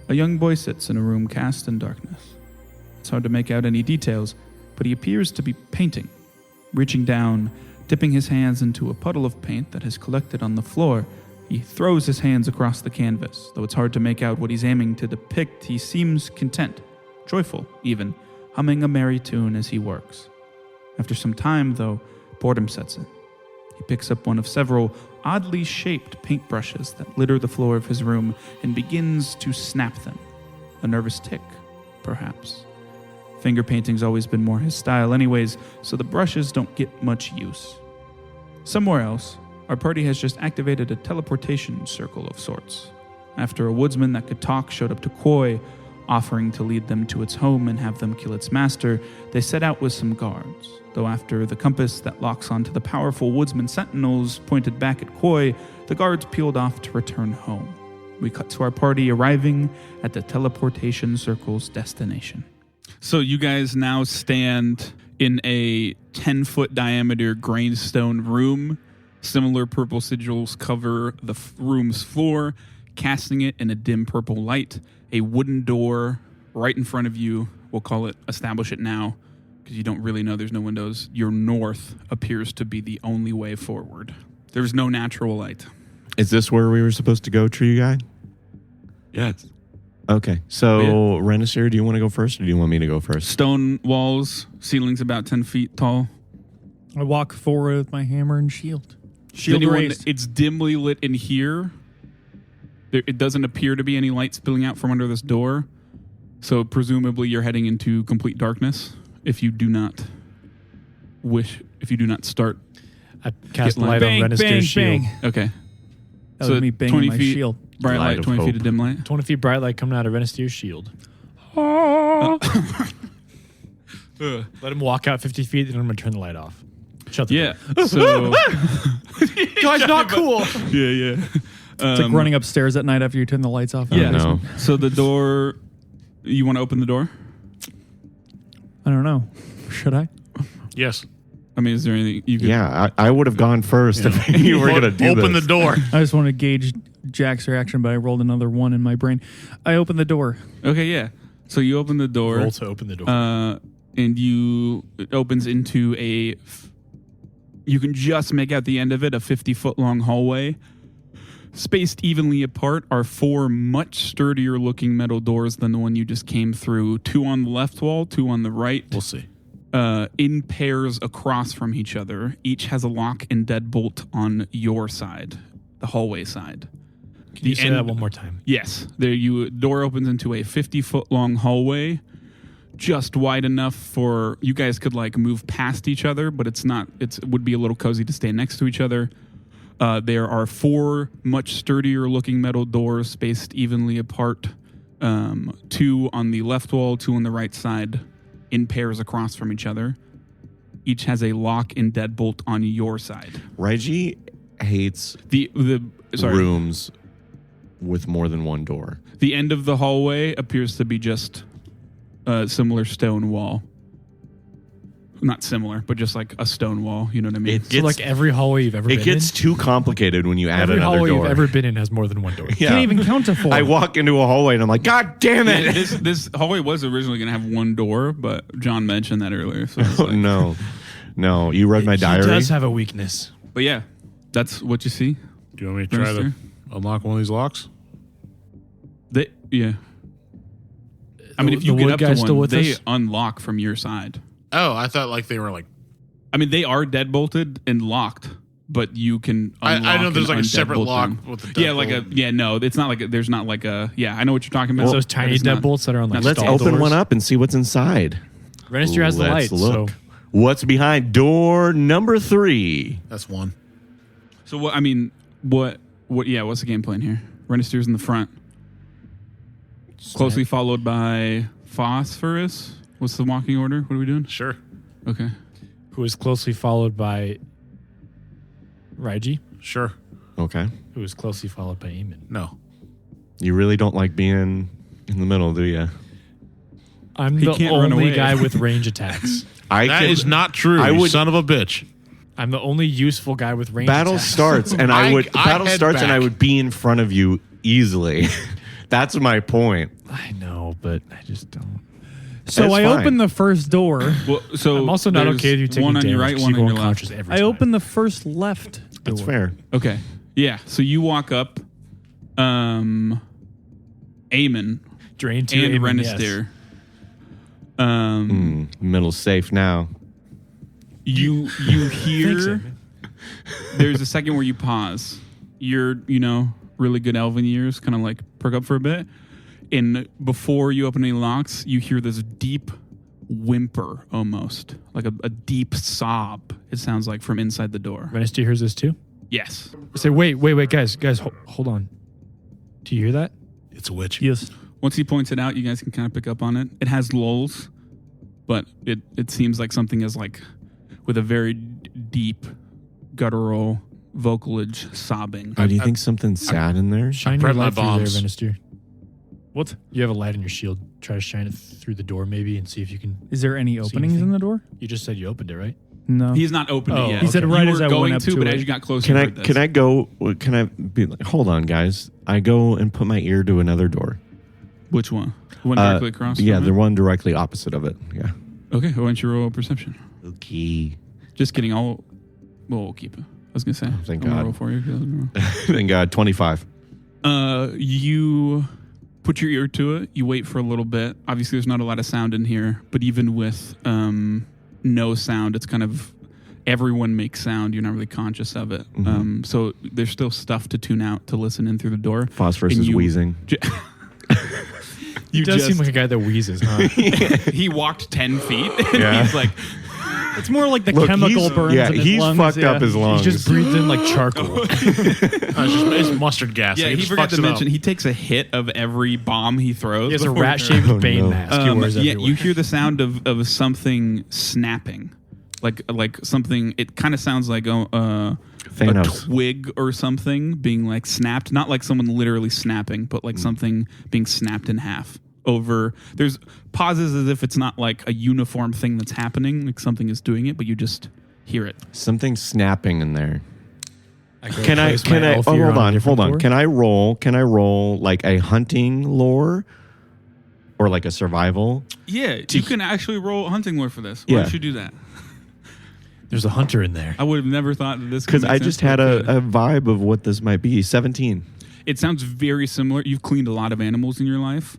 A young boy sits in a room cast in darkness. It's hard to make out any details, but he appears to be painting. Reaching down, dipping his hands into a puddle of paint that has collected on the floor, he throws his hands across the canvas. Though it's hard to make out what he's aiming to depict, he seems content, joyful even, humming a merry tune as he works. After some time, though, boredom sets in. He picks up one of several oddly shaped paintbrushes that litter the floor of his room and begins to snap them. A nervous tick, perhaps. Finger painting's always been more his style anyways, so the brushes don't get much use. Somewhere else, our party has just activated a teleportation circle of sorts. After a woodsman that could talk showed up to Koi, offering to lead them to its home and have them kill its master, they set out with some guards. Though after the compass that locks onto the powerful woodsman sentinels pointed back at Koi, the guards peeled off to return home. We cut to our party arriving at the teleportation circle's destination. So you guys now stand in a 10-foot diameter grainstone room. Similar purple sigils cover the room's floor, casting it in a dim purple light. A wooden door right in front of you, we'll call it, establish it now, because you don't really know there's no windows. Your north appears to be the only way forward. There's no natural light. Is this where we were supposed to go, tree guy? Yes. Okay, so Renisir, do you want to go first or do you want me to go first? Stone walls, ceilings about 10 feet tall. I walk forward with my hammer and shield. Shield raised. It's dimly lit in here. It doesn't appear to be any light spilling out from under this door. So presumably you're heading into complete darkness if you do not start. I cast light on Renisir's shield. Okay. That was me banging 20 my feet, shield. Bright light, 20 feet of dim light. 20 feet bright light coming out of Renisir's shield. Let him walk out 50 feet, then I'm going to turn the light off. Shut the door. So... Guys, not cool. Yeah. It's like running upstairs at night after you turn the lights off. Yeah. No. So the door... You want to open the door? I don't know. Should I? Yes. I mean, is there anything you could... Yeah, I would have gone first if you were going to do Open this. the door. I just want to gauge Jack's reaction, but I rolled another 1 in my brain. I opened the door. Okay, yeah. So you open the door. Roll to open the door. And it opens into you can just make out the end of it, a 50-foot long hallway. Spaced evenly apart are 4 much sturdier looking metal doors than the one you just came through. 2 on the left wall, 2 on the right. We'll see. In pairs across from each other. Each has a lock and deadbolt on your side, the hallway side. Can you say that one more time? Yes. Door opens into a 50-foot long hallway, just wide enough for you guys could like move past each other, but it would be a little cozy to stand next to each other. There are 4 much sturdier looking metal doors spaced evenly apart. 2 on the left wall, 2 on the right side, in pairs across from each other. Each has a lock and deadbolt on your side. Reggie hates rooms with more than one door. The end of the hallway appears to be just a similar stone wall. Not similar, but just like a stone wall. You know what I mean? So like every hallway you've ever been in? It gets too complicated when you add every another hallway door. you've ever been in has more than one door. Yeah. Can't even count to 4. I walk into a hallway and I'm like, God damn it! This hallway was originally going to have one door, but John mentioned that earlier. So it's like, No, you read my diary. He does have a weakness. But yeah, that's what you see. Do you want me to try to unlock one of these locks? Yeah. I mean, if you the get wood up guy's to still one, with they us? unlock from your side. Oh, I thought like they were like... I mean, they are deadbolted and locked, but you can unlock I know there's and like a separate undeadbolt lock them. with the deadbolt. No, it's not like there's not like a... Yeah, I know what you're talking about. Those tiny deadbolts that are on like Let's stall open doors. one up and see what's inside. Renisir has the light, Look. so... What's behind door number 3? That's 1. So what? I mean, what's the game plan here? Renisir's in the front, closely followed by Phosphorus. What's the walking order? What are we doing? Sure. Okay. Who is closely followed by Raiji, Sure. Okay. who is closely followed by Eamon. No. You really don't like being in the middle, do you? I'm He the can't run only away. guy with range attacks. That is not true, I you would- son of a bitch. I'm the only useful guy with range Battle attacks. starts and I I head would back. be in front of you easily. That's my point. I know, but I just don't. So That's I fine. open the first door. Well, so I'm also not there's okay with you taking one on your damage right, 'cause one you on go your left. unconscious every I time. open the first left door. That's fair. Okay. Yeah. So you walk up, Eamon Drain 2 and Amen, Renister. yes. Middle's safe now. You hear. There's a second where you pause. Your really good elven ears kind of like perk up for a bit, and before you open any locks, you hear this deep whimper, almost like a deep sob. It sounds like from inside the door. Renister hears this too? Yes. Say, wait, guys, hold on. Do you hear that? It's a witch. Yes. Once he points it out, you guys can kind of pick up on it. It has lulls, but it seems like something is like with a very deep guttural vocalage sobbing. Do you think something's sad in there? Shine your prepped my light through there, bombs. Renister. What? You have a light in your shield. Try to shine it through the door maybe and see if you can. Is there any openings anything? in the door? You just said you opened it, right? No. He's not opened Oh, it yet. he said You right were as I going went up to, to but it. as you got closer, Can you I heard this. can I go? Can I be like? Hold on, guys. I go and put my ear to another door. Which one? The one directly across? Yeah, from the it? one directly opposite of it. Yeah. Okay, why don't you roll perception? Okay. Just kidding. Well, we'll keep it. I was gonna say. thank I'm gonna God. roll for you. Thank God. 25. You put your ear to it. You wait for a little bit. Obviously, there's not a lot of sound in here, but even with no sound, it's kind of everyone makes sound. You're not really conscious of it. So there's still stuff to tune out to listen in through the door. Phosphorus And is you- wheezing. You He does just, seem like a guy that wheezes, huh? he walked 10 feet. And Yeah. he's like, It's more like the Look, chemical he's- burns. Yeah, in his he's lungs, fucked up his lungs. He just breathed in like charcoal. It's mustard gas. yeah, It he just forgot fucks to it up. mention he takes a hit of every bomb he throws. He has a before he rat-shaped Oh, Bane no. mask he wears yeah, everywhere. you hear the sound of something snapping, like something. It kind of sounds like a Thanos. twig or something being like snapped. Not like someone literally snapping, but like something being snapped in half. There's pauses as if it's not like a uniform thing that's happening, like something is doing it, but you just hear it. Something snapping in there. Can place my elf ear hold a on. different door? Can I roll like a hunting lore or like a survival? Yeah, you can actually roll hunting lore for this. Why Yeah. don't you do that? There's a hunter in there. I would have never thought that this could Because make I sense, just but had it could. a vibe of what this might be. 17. It sounds very similar. You've cleaned a lot of animals in your life.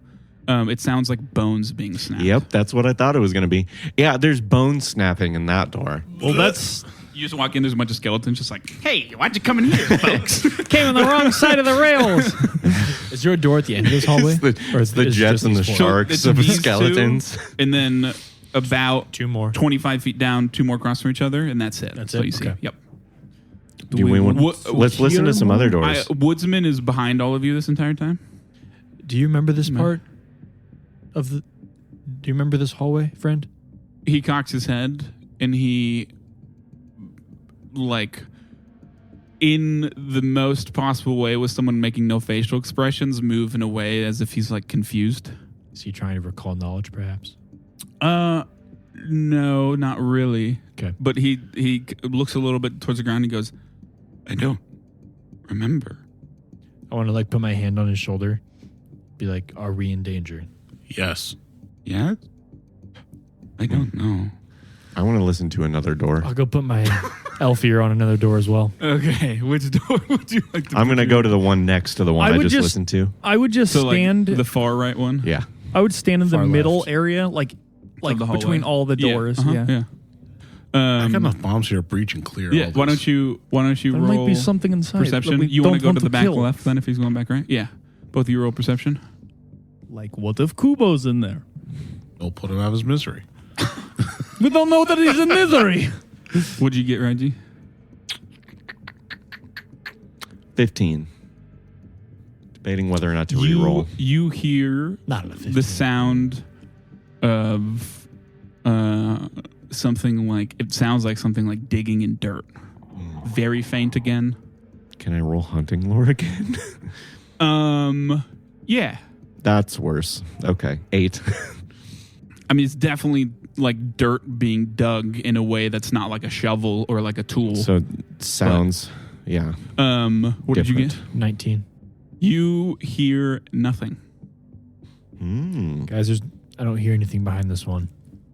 It sounds like bones being snapped. Yep, that's what I thought it was going to be. Yeah, there's bone snapping in that door. Well, that's You just walk in, there's a bunch of skeletons just like, hey, why'd you come in here, folks? came on the wrong side of the rails. Is there a door at the end of this hallway? It's the jets and the these four? sharks It's of these skeletons. two, and then about Two more. 25 feet down, two more across from each other, and that's it. That's all it? you see. Okay. Yep. Do we want, let's listen to some other I, doors. Woodsman is behind all of you this entire time. Do you remember this No. part of the? Do you remember this hallway, friend? He cocks his head, and he, like, in the most possible way, with someone making no facial expressions, move in a way as if he's like confused. Is he trying to recall knowledge, perhaps? No, not really. Okay. But he looks a little bit towards the ground and goes, I don't remember. I want to like put my hand on his shoulder, be like, "Are we in danger?" Yes. Yeah? I don't know. I want to listen to another door. I'll go put my elf ear on another door as well. Okay, which door would you like to I'm going to put go your- to the one next to the one I I would just just- listened to. I would just So, stand. like, the far right one? Yeah. I would stand in the Far middle left. area, like the hallway. between all the doors. uh-huh, Yeah. I got enough bombs here to breach and clear. Yeah, all why this. don't you There roll might be something inside. that perception? we You want to don't go to the back kill. left then if he's going back right? Yeah. Both of you roll perception. Like, what if Kubo's in there? We'll put him out of his misery. We don't know that he's in misery. What'd you get, Reggie? 15. Debating whether or not to re-roll. You hear Not enough. the sound of something like, it sounds like something like digging in dirt. Very faint again. Can I roll hunting lore again? Yeah. That's worse. Okay. 8. I mean, it's definitely like dirt being dug in a way that's not like a shovel or like a tool. So sounds, yeah. What did you get? different. 19. You hear nothing. Guys, I don't hear anything behind this one.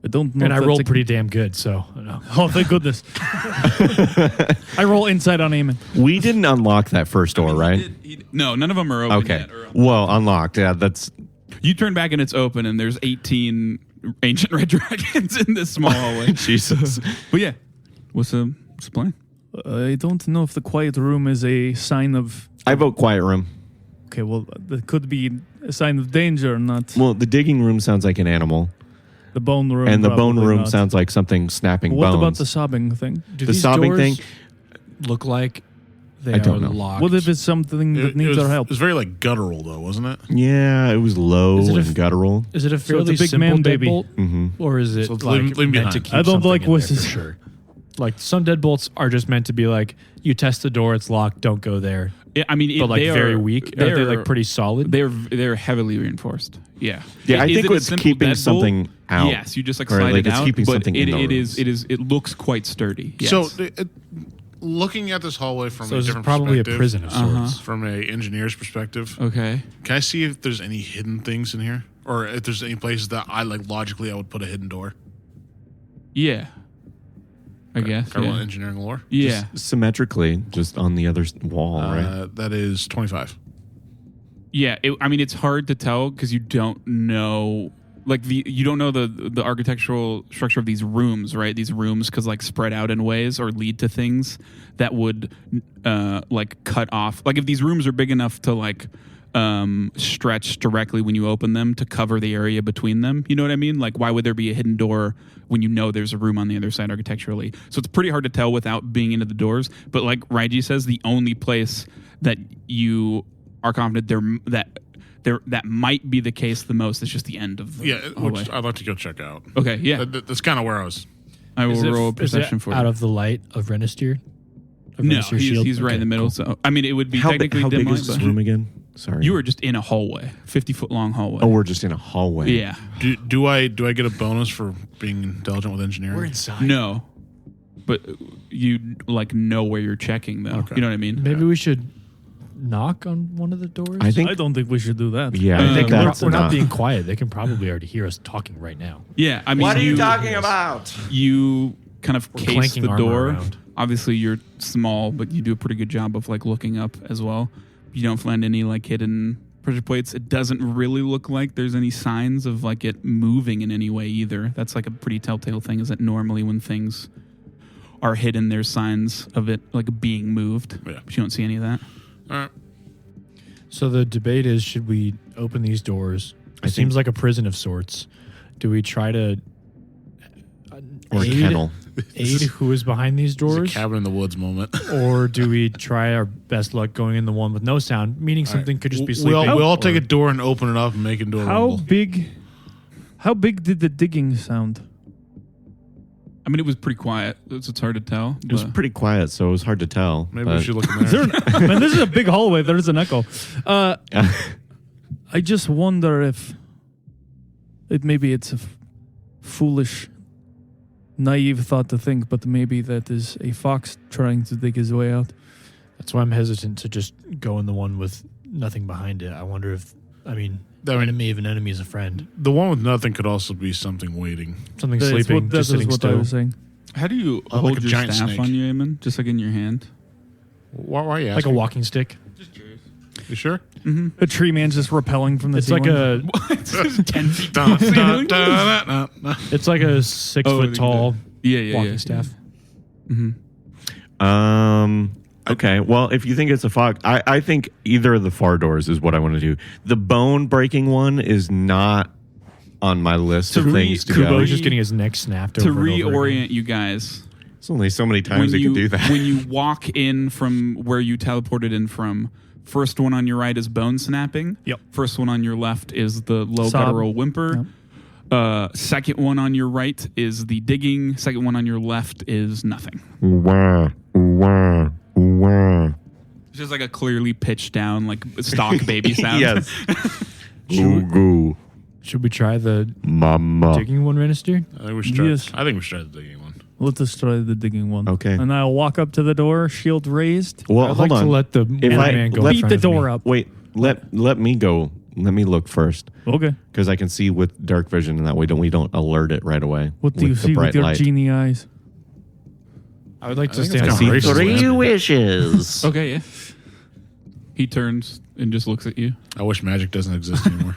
I don't know. And if I that's rolled pretty damn good, so. No. Oh, thank goodness. I roll inside on Eamon. We didn't unlock that first door, right? No, none of them are open Okay. yet. Well, unlocked. Yeah, that's. You turn back and it's open, and there's 18 ancient red dragons in this small hallway. Jesus. But yeah, what's the plan? I don't know if the quiet room is a sign of. I vote quiet room. Okay, well, that could be a sign of danger, not Well, the digging room sounds like an animal, the bone room. and the bone probably room not. sounds like something snapping What bones. about the sobbing thing? Do The these sobbing doors thing? look like they I don't are know. locked? What if it's something that needs our help? It was very like guttural, though, wasn't it? Yeah, it was low Is it a and guttural. Is it a So fairly it's a big simple man baby. deadbolt? Mm-hmm. Or is it So like leave him meant to behind. keep I don't something like in there for voices. sure? Like some deadbolts are just meant to be like, you test the door, it's locked, don't go there. Yeah, I mean, But like they very are, weak. Are they like pretty solid? They're heavily reinforced. Yeah. Yeah, I Is think it a it's simple keeping deadbolt? something out. Yes, you just like Or, slide like, it it's out. keeping but something in the rooms. it looks quite sturdy. Yes. So, looking at this hallway from So a this is different probably a perspective, prison of sorts. from a engineer's perspective, okay. can I see if there's any hidden things in here, or if there's any places that I like logically I would put a hidden door? Yeah. I guess. Can I roll Yeah. engineering lore? Yeah. Symmetrically, just on the other wall, right? That is 25. Yeah, I mean, it's hard to tell because you don't know, like you don't know the architectural structure of these rooms, right? These rooms because like spread out in ways or lead to things that would like cut off. Like if these rooms are big enough to like stretch directly when you open them to cover the area between them, you know what I mean? Like why would there be a hidden door when you know there's a room on the other side architecturally? So it's pretty hard to tell without being into the doors. But like Raiji says, the only place that you are confident that might be the case the most is just the end of the hallway. Which I'd like to go check out. Okay, yeah. That's kind of where I was. I will Is it- roll a is it perception for out you. of the light of Renistyr? Of No, Renistyr's shield? he's right Okay, in the middle. cool. So I mean, it would be How technically dim big light, is this but room again? Sorry. you were just in a hallway, 50-foot long hallway. Oh, we're just in a hallway. Yeah. Do I get a bonus for being intelligent with engineering? We're inside. No, but you like know where you're checking though. Okay. You know what I mean? Maybe we should knock on one of the doors? I think. I don't think we should do that. Yeah, I think we're, that's we're not enough. being quiet. They can probably already hear us talking right now. Yeah. I mean, about? You kind of We're case clanking the armor door. around. Obviously, you're small, but you do a pretty good job of like looking up as well. You don't find any like hidden pressure plates. It doesn't really look like there's any signs of like it moving in any way either. That's like a pretty telltale thing. Is that normally when things are hidden, there's signs of it like being moved. Yeah. But you don't see any of that. All right. So the debate is, should we open these doors? It seems like a prison of sorts. Do we try to Or kennel. aid who is behind these It's a doors? cabin in the woods moment. Or do we try our best luck going in the one with no sound, meaning something could just be we sleeping? all take or- a door and open it up and make a door How rumble. big? How big did the digging sound? I mean, it was pretty quiet. It's hard to tell. It was but- pretty quiet, so it was hard to tell. Maybe but- we should look in Is there. there man, this is a big hallway. There's an echo. I just wonder if maybe it's a foolish, naive thought to think, but maybe that is a fox trying to dig his way out. That's why I'm hesitant to just go in the one with nothing behind it. I wonder if, enemy of an enemy is a friend. The one with nothing could also be something waiting. Something That's sleeping, that just is sitting what I still. was saying. How do you Like hold a your giant staff snake. on you, Eamon? Just like in your hand? Why are you Like a asking? walking stick. You sure? A tree man's just repelling from the It's like ceiling. a 10 feet Dun, dun, dun, dun, dun, dun. it's like a 6 Oh, foot tall yeah, walking yeah. staff. Okay. Well, if you think it's a fox, I think either of the far doors is what I want to do. The bone breaking one is not on my list of things to go. Kubo's just getting his neck snapped To over and over reorient again. you guys, It's only so many times they can do that. when you walk in from where you teleported in from, first one on your right is bone snapping. Yep. First one on your left is the low Sob. guttural whimper. Second one on your right is the digging. Second one on your left is nothing. Wah, wah, wah. It's just like a clearly pitched down, like stalk baby sound. Yes. Goo goo, Should we try the mama. digging one, Renistyr? I think we should try. Yes. I think we should try the digging one. Let us try the digging one. Okay. And I'll walk up to the door, shield raised. Well, I'd hold like on. to let the If I- man go let- in Beat front the of me. door up. Wait, let me go. Let me look first. Okay. Because I can see with dark vision, and that way we don't alert it right away. What do you see with your genie eyes? I would like to think stand it's on kinda Grace's racist. lap. wishes. Okay, yeah. He turns and just looks at you. I wish magic doesn't exist anymore.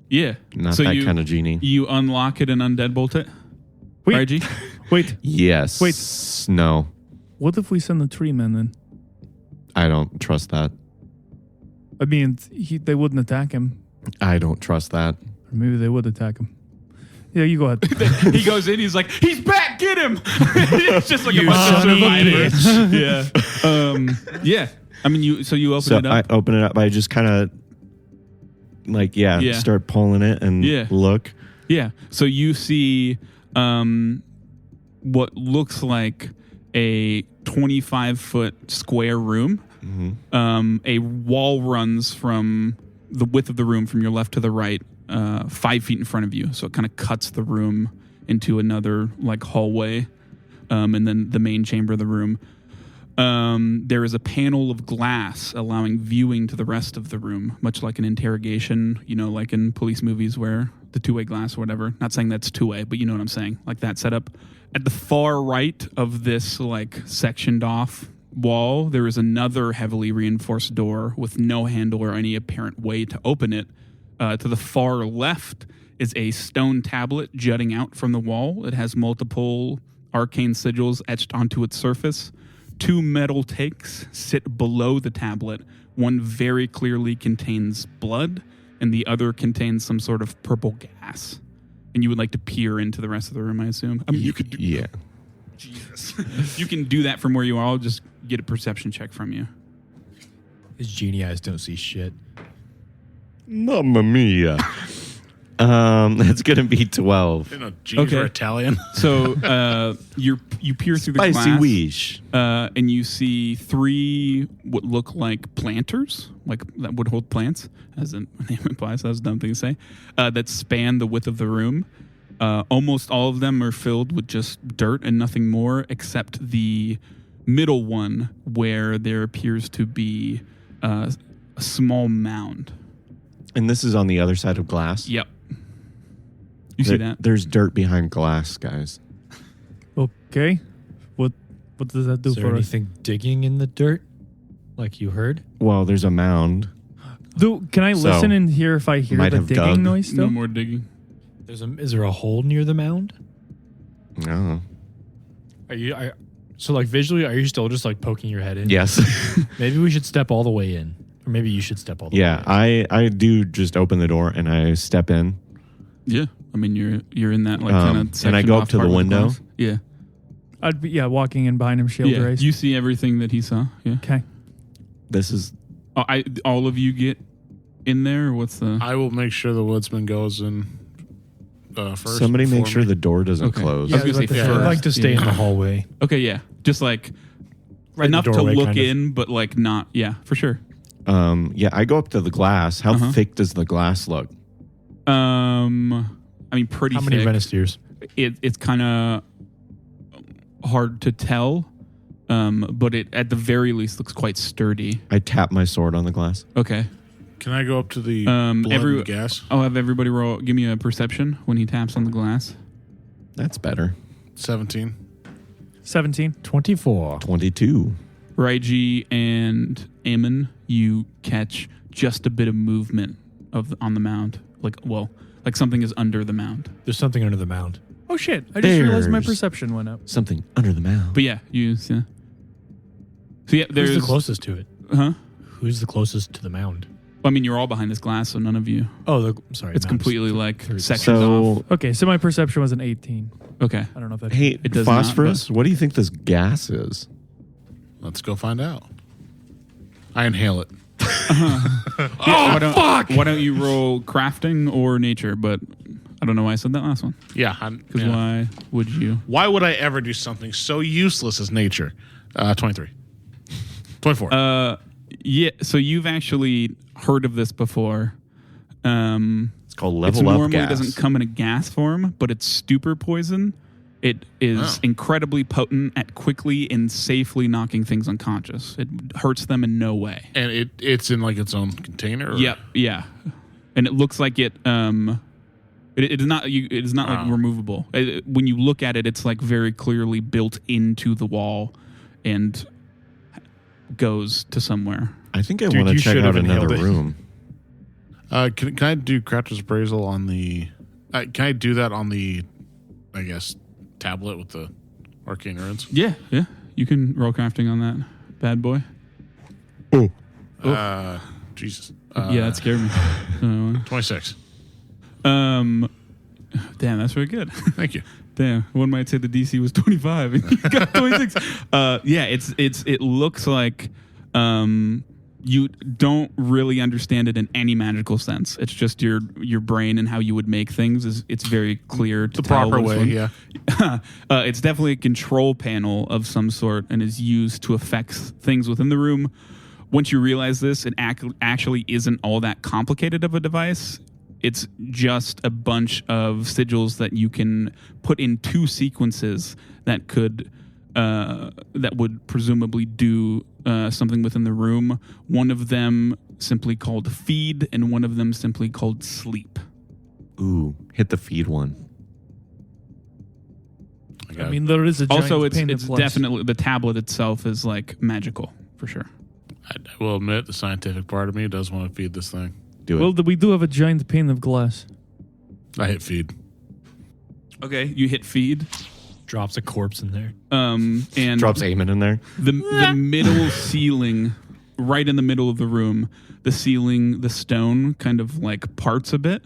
Yeah. Not so that you, kind of genie. You unlock it and undeadbolt it. Wait. Reggie? Wait. Yes. Wait. No. What if we send the tree man then? I don't trust that. I mean, they wouldn't attack him. I don't trust that. Or maybe they would attack him. Yeah, you go ahead. He goes in. He's like, he's back. Get him. It's just like You a bunch of son of a survivors. Yeah. Yeah. I mean, you open it up. I open it up. I just kind of start pulling it and look. Yeah. So you see what looks like a 25-foot square room. Mm-hmm. A wall runs from the width of the room from your left to the right, 5 feet in front of you. So it kind of cuts the room into another like hallway, and then the main chamber of the room. There is a panel of glass allowing viewing to the rest of the room, much like an interrogation, like in police movies where the two-way glass or whatever. Not saying that's two-way, but you know what I'm saying, like that setup. At the far right of this like sectioned off wall, there is another heavily reinforced door with no handle or any apparent way to open it. To the far left is a stone tablet jutting out from the wall. It has multiple arcane sigils etched onto its surface. 2 metal takes sit below the tablet. One very clearly contains blood, and the other contains some sort of purple gas. And you would like to peer into the rest of the room, I assume. I mean, you could do... Yeah. Jesus. You can do that from where you are. I'll just get a perception check from you. His genie eyes don't see shit. Mamma mia. It's going to be 12. Genies are Italian. So you peer through the glass. Spicy wish. And you see 3 what look like planters, like that would hold plants, as the name implies. That was a dumb thing to say. That span the width of the room. Almost all of them are filled with just dirt and nothing more, except the middle one where there appears to be a small mound. And this is on the other side of glass? Yep. You see that? There's dirt behind glass, guys. Okay. What does that do Is there for us? anything digging in the dirt, like you heard? Well, there's a mound. Can I So, listen and hear if I hear might the have digging dug. noise still? No more digging. Is there a hole near the mound? No. So like visually, are you still just like poking your head in? Yes. Maybe we should step all the way in, or maybe you should step all the way in. I do just open the door and I step in. Yeah. I mean, you're in that like kind of. And I go up to the window. Yeah. I'd be walking in behind him, shield Yeah. raised. You see everything that he saw. Yeah. Okay. This is All of you get in there. Or what's the? I will make sure the woodsman goes in first. somebody make before sure me. the door doesn't Okay. close. Yeah, I was gonna say I'd first. like to stay in Yeah. the hallway. Okay. Yeah. Just like Right in the enough to doorway, look kind of. in, but like not. Yeah, for sure. I go up to the glass. How Uh-huh. thick does the glass look? I mean, pretty How many thick. Venisteers? It's kind of hard to tell, but it at the very least looks quite sturdy. I tap my sword on the glass. Okay. Can I go up to the blood and gas? I'll have everybody roll. Give me a perception when he taps on the glass. That's better. 17. 17. 24. 22. Raiji and Aemon, you catch just a bit of movement on the mound. Like something is under the mound. There's something under the mound. Oh shit! I just realized my There's- perception went up. Something under the mound. But yeah, you see. So yeah, there's Who's the closest to it? Huh? Who's the closest to the mound? I mean, you're all behind this glass, so none of you. Oh, sorry. It's mound's completely like 30%. sectioned off. So, Okay, so my perception was an 18. Okay. I don't know if that. hey, It does not, phosphorus, what do you think this gas is? Let's go find out. I inhale it. Why don't you roll crafting or nature? But I don't know why I said that last one. Yeah. Because why would you? Why would I ever do something so useless as nature? 23. 24. Yeah. So you've actually heard of this before. It's called It level up normally gas. doesn't come in a gas form, but it's stupor poison. It is incredibly potent at quickly and safely knocking things unconscious. It hurts them in no way. And it's in like its own container? Or? Yep, yeah. And it looks like it is not like removable. When you look at it, it's like very clearly built into the wall and goes to somewhere. I think I want to check out another room. Can I do Crafter's Appraisal on the... can I do that on the, I guess, tablet with the arcane runes? Yeah. You can roll crafting on that bad boy. Jesus. Yeah, that scared me. 26. Damn, that's very good. Thank you. Damn, one might say the DC was 25 and you got 26. Yeah, it looks like you don't really understand it in any magical sense. It's just your brain and how you would make things. It's very clear to the tell proper way. Yeah, it's definitely a control panel of some sort and is used to affect things within the room. Once you realize this, it actually isn't all that complicated of a device. It's just a bunch of sigils that you can put in two sequences that would presumably do something within the room. One of them simply called feed, and one of them simply called sleep. Ooh, hit the feed one. I mean, there is a giant also pane it's of glass. definitely the tablet itself is like magical for sure. I will admit the scientific part of me does want to feed this thing. Do it. Well, we do have a giant pane of glass. I hit feed. Okay, you hit feed. Drops a corpse in there. And Drops Eamon in there. the middle ceiling, right in the middle of the room, the stone kind of like parts a bit,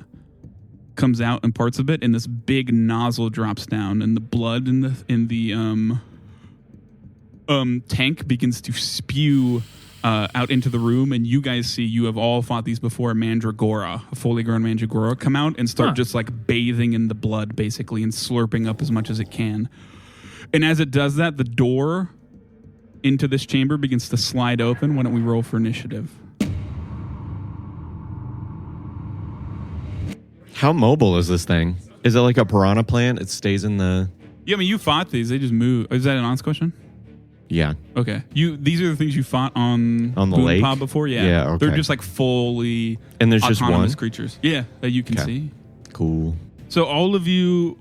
comes out and parts a bit, and this big nozzle drops down, and the blood in the tank begins to spew out into the room, and you guys see, you have all fought these before, mandragora, a fully grown mandragora, come out and start just like bathing in the blood, basically, and slurping up as much as it can. And as it does that, the door into this chamber begins to slide open. Why don't we roll for initiative? How mobile is this thing? Is it like a piranha plant? It stays in the... Yeah, I mean, you fought these. They just move. Is that an honest question? Yeah. Okay. These are the things you fought on the Boon lake? Pod before? Yeah. Yeah, okay. They're just like fully And there's just autonomous one? creatures. Yeah, that you can see. Cool. So all of you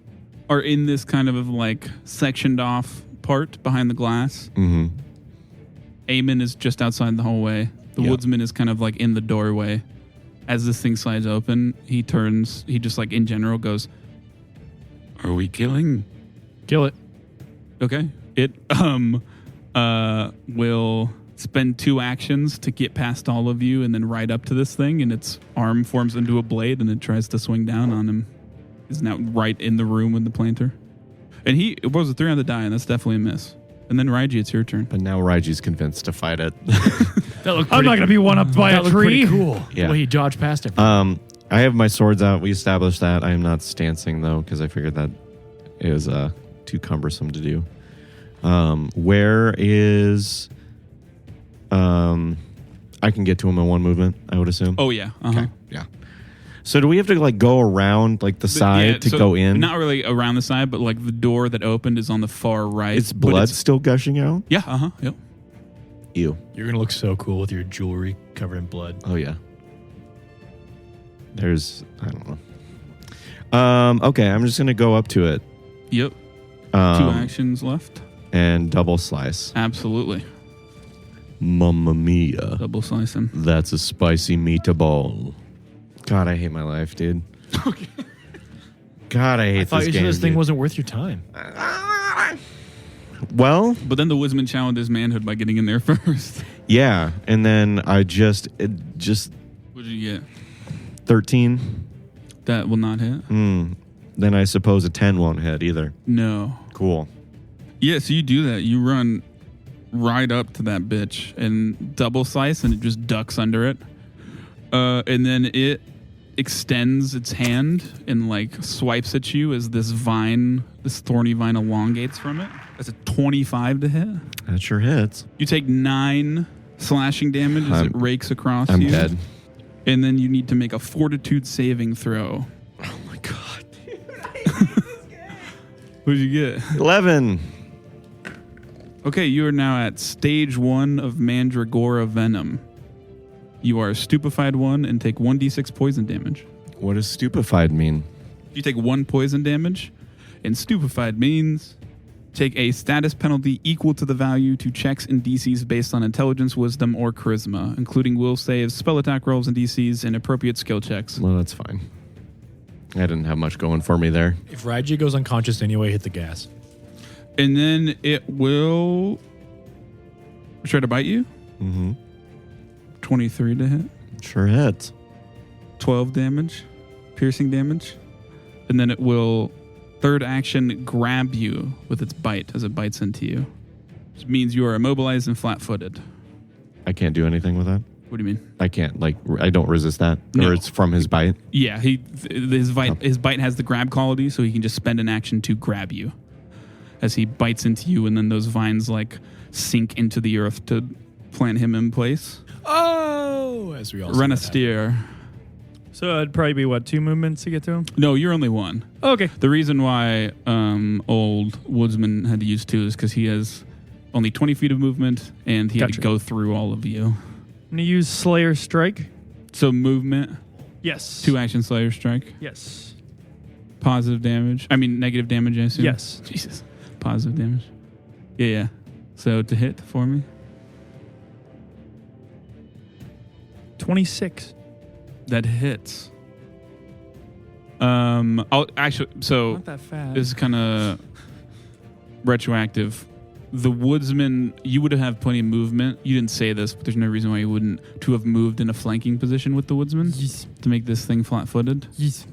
are in this kind of like sectioned off part behind the glass. Mm-hmm. Eamon is just outside the hallway. The woodsman is kind of like in the doorway. As this thing slides open, he just like in general goes, "Are we killing?" Kill it. Okay. It will spend 2 actions to get past all of you and then ride up to this thing, and its arm forms into a blade and it tries to swing down on him. He's now right in the room with the planter. And it was a 3 on the die, and that's definitely a miss. And then Raiji, it's your turn. But now Raiji's convinced to fight it. I'm not going to be one up by a tree. Cool. Yeah. Well, he dodged past it. I have my swords out. We established that. I am not stancing, though, because I figured that it was too cumbersome to do. Where is... I can get to him in one movement, I would assume. Oh, yeah. Uh-huh. Okay. Yeah. So do we have to like go around like the side to go in? Not really around the side, but like the door that opened is on the far right. Is blood still gushing out? Yeah, uh-huh. Yep. Ew. You're going to look so cool with your jewelry covered in blood. Oh, yeah. I don't know. Okay, I'm just going to go up to it. Yep. 2 actions left. And double slice. Absolutely. Mamma mia. Double slice him. That's a spicy meatball. God, I hate my life, dude. Okay. God, I hate I thought this you game, said this thing dude. wasn't worth your time. Well, But then the woodsman challenged his manhood by getting in there first. yeah, and then I just What did you get? 13. That will not hit? Then I suppose a 10 won't hit either. No. Cool. Yeah, so you do that. You run right up to that bitch and double slice, and it just ducks under it. And then it extends its hand and like swipes at you as this thorny vine elongates from it. That's a 25 to hit. That sure hits. You take 9 slashing damage as it rakes across I'm you. dead. And then you need to make a fortitude saving throw. Oh my god. What did you get? 11. Okay, you are now at stage 1 of Mandragora Venom. You are a stupefied 1 and take 1d6 poison damage. What does stupefied mean? You take 1 poison damage, and stupefied means take a status penalty equal to the value to checks and DCs based on intelligence, wisdom, or charisma, including will saves, spell attack rolls, and DCs, and appropriate skill checks. Well, that's fine. I didn't have much going for me there. If Raiji goes unconscious anyway, hit the gas. And then it will try to bite you. Mm-hmm. 23 to hit. Sure hits. 12 damage, piercing damage. And then it will third action grab you with its bite as it bites into you. Which means you are immobilized and flat-footed. I can't do anything with that. What do you mean? I can't, I don't resist that. No. Or it's from his bite. Yeah, his bite has the grab quality, so he can just spend an action to grab you as he bites into you, and then those vines sink into the earth to plant him in place. Oh, as we all Run a steer. So it'd probably be, 2 movements to get to him? No, you're only 1. Okay. The reason why old Woodsman had to use 2 is because he has only 20 feet of movement, and he had to go through all of you. I'm going to use Slayer Strike. So movement, Yes. 2 action Slayer Strike. Yes. Positive damage. I mean, negative damage, I assume. Yes. Jesus. Positive damage. Yeah. So to hit for me. 26. That hits. I'll actually, so Not that fast. this is kind of retroactive. The Woodsman, you would have plenty of movement. You didn't say this, but there's no reason why you wouldn't to have moved in a flanking position with the Woodsman Yes. to make this thing flat-footed. Yes.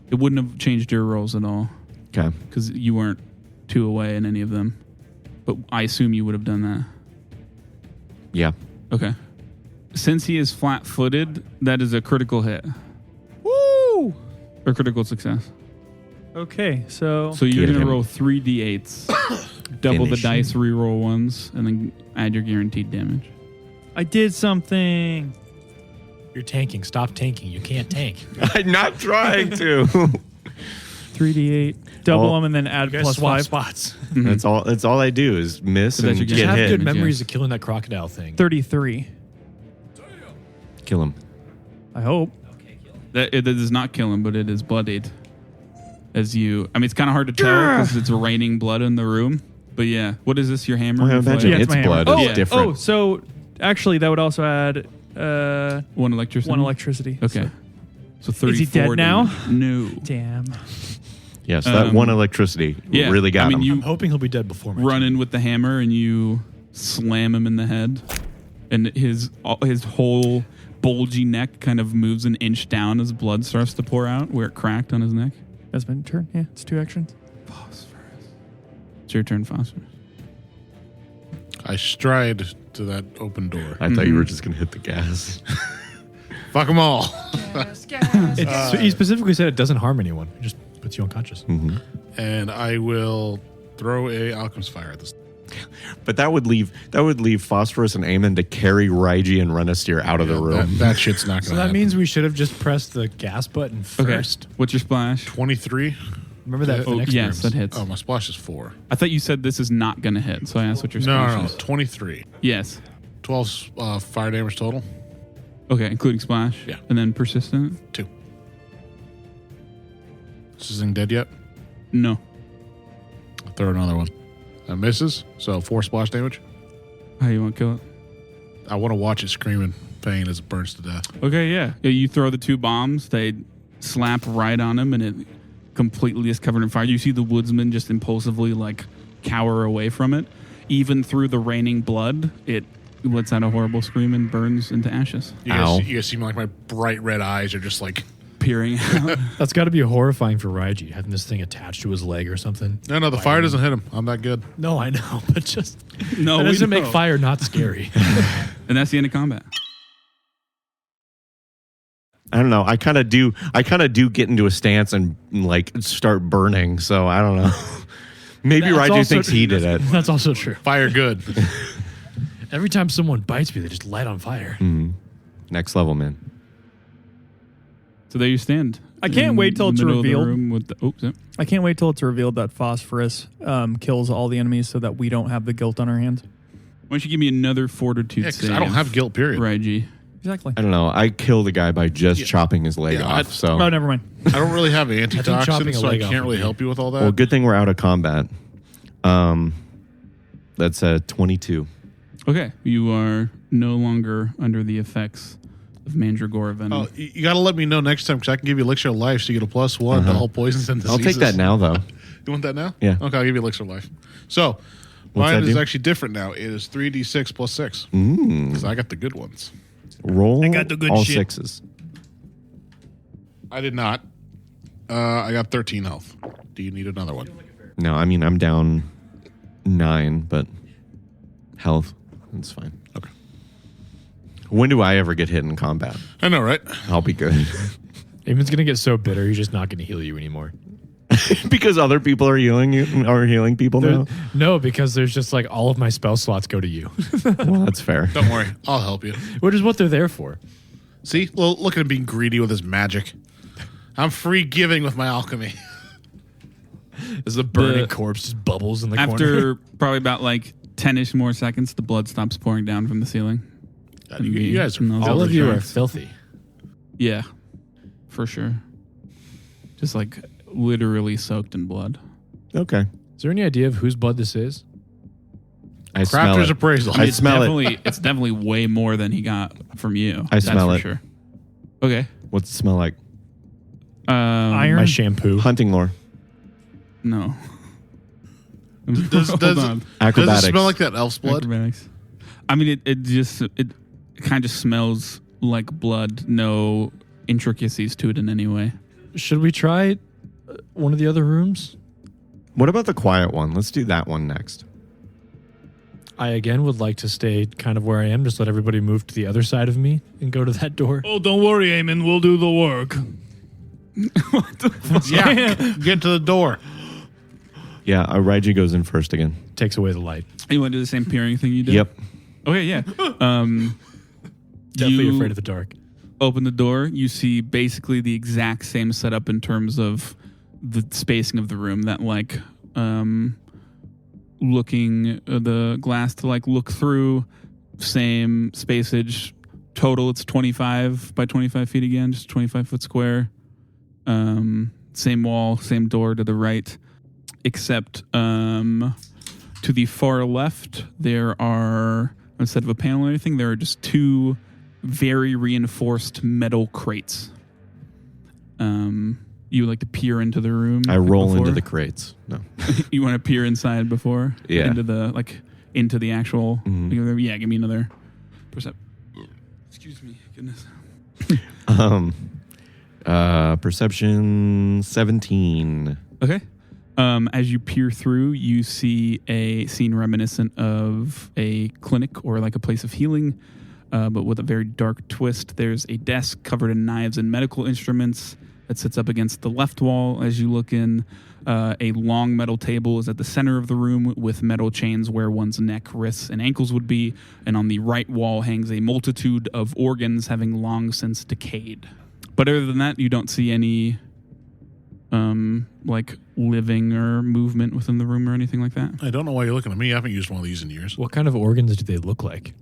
It wouldn't have changed your rolls at all Okay. because you weren't 2 away in any of them. But I assume you would have done that. Yeah. Okay. Since he is flat-footed, that is a critical hit. Woo! Or critical success. Okay, so So you're Get going to him. roll 3 d8s, double the Finish dice, re-roll ones, and then add your guaranteed damage. I did something. You're tanking. Stop tanking. You can't tank. I'm not trying to. 3d8. Double Well, them and then add You guys plus swap 5. spots. That's all I do is miss So that's and your Just get have hit. good Damage, memories yes. of killing that crocodile thing. 33. Kill him. I hope. It does not kill him, but it is bloodied. It's kind of hard to tell because it's raining blood in the room. But yeah, what is this? Your hammer? Well, I and imagine flail? Yeah, it's it's my hammer. blood. Oh, It's different. Oh, so actually that would also add 1 electricity. 1 electricity. Okay. So Is he 34 dead now? damage. No. Damn. Yes, that 1 electricity Yeah, really got him. You I'm hoping he'll be dead before my run turn. in with the hammer and you slam him in the head, and his whole bulgy neck kind of moves an inch down as blood starts to pour out where it cracked on his neck. That's my turn. Yeah, it's 2 actions. Phosphorus. It's your turn, Phosphorus. I stride to that open door. I thought you were just going to hit the gas. Fuck them all. So he specifically said it doesn't harm anyone. It just puts you unconscious. And I will throw a alchemist fire at this. But that would leave Phosphorus and Eamon to carry Raiji and Renasteer out of the room. That shit's not going to So that happen. means we should have just pressed the gas button first. What's your splash? 23. Remember that for the next Yes, rooms. that hits. Oh, my splash is 4. I thought you said this is not going to hit, so I asked what your No, splash no, is. 23. Yes. 12 fire damage total. Okay, including splash? Yeah. And then persistent? 2. Is this thing dead yet? No. I'll throw another one. That misses, so 4 splash damage. How you want to kill it? I want to watch it scream in pain as it burns to death. Okay, yeah. You throw the 2 bombs, they slap right on him, and it completely is covered in fire. You see the woodsman just impulsively cower away from it. Even through the raining blood, it lets out a horrible scream and burns into ashes. You guys see my bright red eyes are just Peering out. That's got to be horrifying for Raiji, having this thing attached to his leg or something. No, the fire doesn't hit him. I'm that good. No, I know, but just No, that we doesn't make know. fire not scary. And that's the end of combat. I don't know. I kind of do get into a stance and start burning. So I don't know. Maybe That's Raiju also- thinks he did it. That's also true. Fire good. Every time someone bites me, they just light on fire. Next level, man. So there you stand. I can't wait till it's revealed. Oops. I can't wait till it's revealed that phosphorus kills all the enemies so that we don't have the guilt on our hands. Why don't you give me another fortitude Yeah, because save? I don't have guilt, period. Right, G. Exactly. I don't know. I killed a guy by just chopping his leg off. So Oh, never mind. I don't really have chopping antitoxins, a so I leg off can't would really be- help you with all that. well, good thing we're out of combat. That's 22. Okay, you are no longer under the effects of Mandragora venom. Oh, you got to let me know next time because I can give you elixir of life, so you get a +1 to all poisons and diseases. I'll take that now, though. You want that now? Yeah. Okay, I'll give you elixir of life. So What's mine that is do? actually different now. It is 3d6 + 6 because I got the good ones. Roll I got the good all shit. 6s. I did not. I got 13 health. Do you need another one? No, I mean, I'm down 9, but health, that's fine. Okay. When do I ever get hit in combat? I know, right? I'll be good. Eamon's going to get so bitter, he's just not going to heal you anymore. Because other people are healing you, or healing people now? No, because there's just like all of my spell slots go to you, Well, that's fair. Don't worry. I'll help you. which is what they're there for. See? Well, look at him being greedy with his magic. I'm free giving with my alchemy. As the burning The- corpse just bubbles in the corner. After probably about like 10-ish more seconds, the blood stops pouring down from the ceiling. You guys are All of you are giants. filthy. Yeah, for sure. Just like literally soaked in blood. Okay. Is there any idea of whose blood this is? I smell Crafter's it. appraisal. I smell it. It's definitely way more than he got from you. I smell for it. Sure. Okay. What's it smell like? Iron. My shampoo. Hunting lore. No. Does Hold on. Acrobatics. it smell like that elf's blood? Acrobatics. I mean, it kind of smells like blood. No intricacies to it in any way. Should we try one of the other rooms? What about the quiet one? Let's do that one next. I again would like to stay kind of where I am. Just let everybody move to the other side of me and go to that door. Oh, don't worry, Eamon. We'll do the work. Yeah. Get to the door. Yeah, Raiji goes in first again. Takes away the light. You want to do the same peering thing you did? Yep. Okay, yeah. Definitely You afraid of the dark. open the door. You see basically the exact same setup in terms of the spacing of the room. That like looking the glass to like look through. Same spacage. Total, it's 25 by 25 feet again, just 25-foot square. Same wall, same door to the right, except to the far left, there are, instead of a panel or anything, there are just two very reinforced metal crates. You like to peer into the room? I like roll before? into the crates. No. You want to peer inside before? Yeah. Into the actual... Mhm. Yeah, give me another perception. Excuse me, goodness. Perception 17. Okay. As you peer through, you see a scene reminiscent of a clinic or like a place of healing, but with a very dark twist. There's a desk covered in knives and medical instruments that sits up against the left wall as you look in. A long metal table is at the center of the room with metal chains where one's neck, wrists, and ankles would be. And on the right wall hangs a multitude of organs having long since decayed. But other than that, you don't see any like living or movement within the room or anything like that. I don't know why you're looking at me. I haven't used one of these in years. What kind of organs do they look like?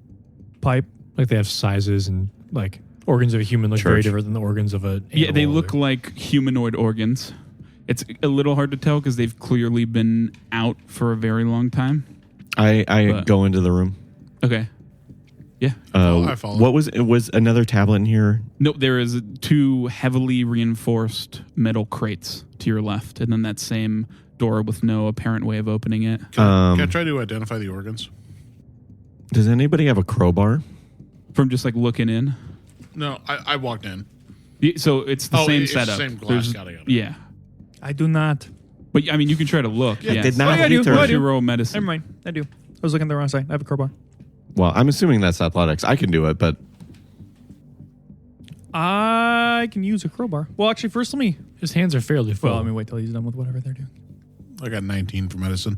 Pipe. Like they have sizes and like organs of a human look very Church. different than the organs of a Yeah, they animal look or- like humanoid organs. It's a little hard to tell because they've clearly been out for a very long time. I But- go into the room. Okay. Yeah. I follow. What was it? Was another tablet in here? No, there is two heavily reinforced metal crates to your left, and then that same door with no apparent way of opening it. Can I try to identify the organs? Does anybody have a crowbar? From just like looking in. No, I walked in. So it's the same it's the setup. same glass. There's- Got it. Yeah. I do not. But I mean, you can try to look. Yeah, yes. did not Oh, yeah, I do. return. Oh, I If do. you roll medicine. Never mind. I do. I was looking at the wrong side. I have a crowbar. Well, I'm assuming that's athletics. I can do it, but I can use a crowbar. Well, actually, first let me. His hands are fairly full. Well, let me wait till he's done with whatever they're doing. I got 19 for medicine.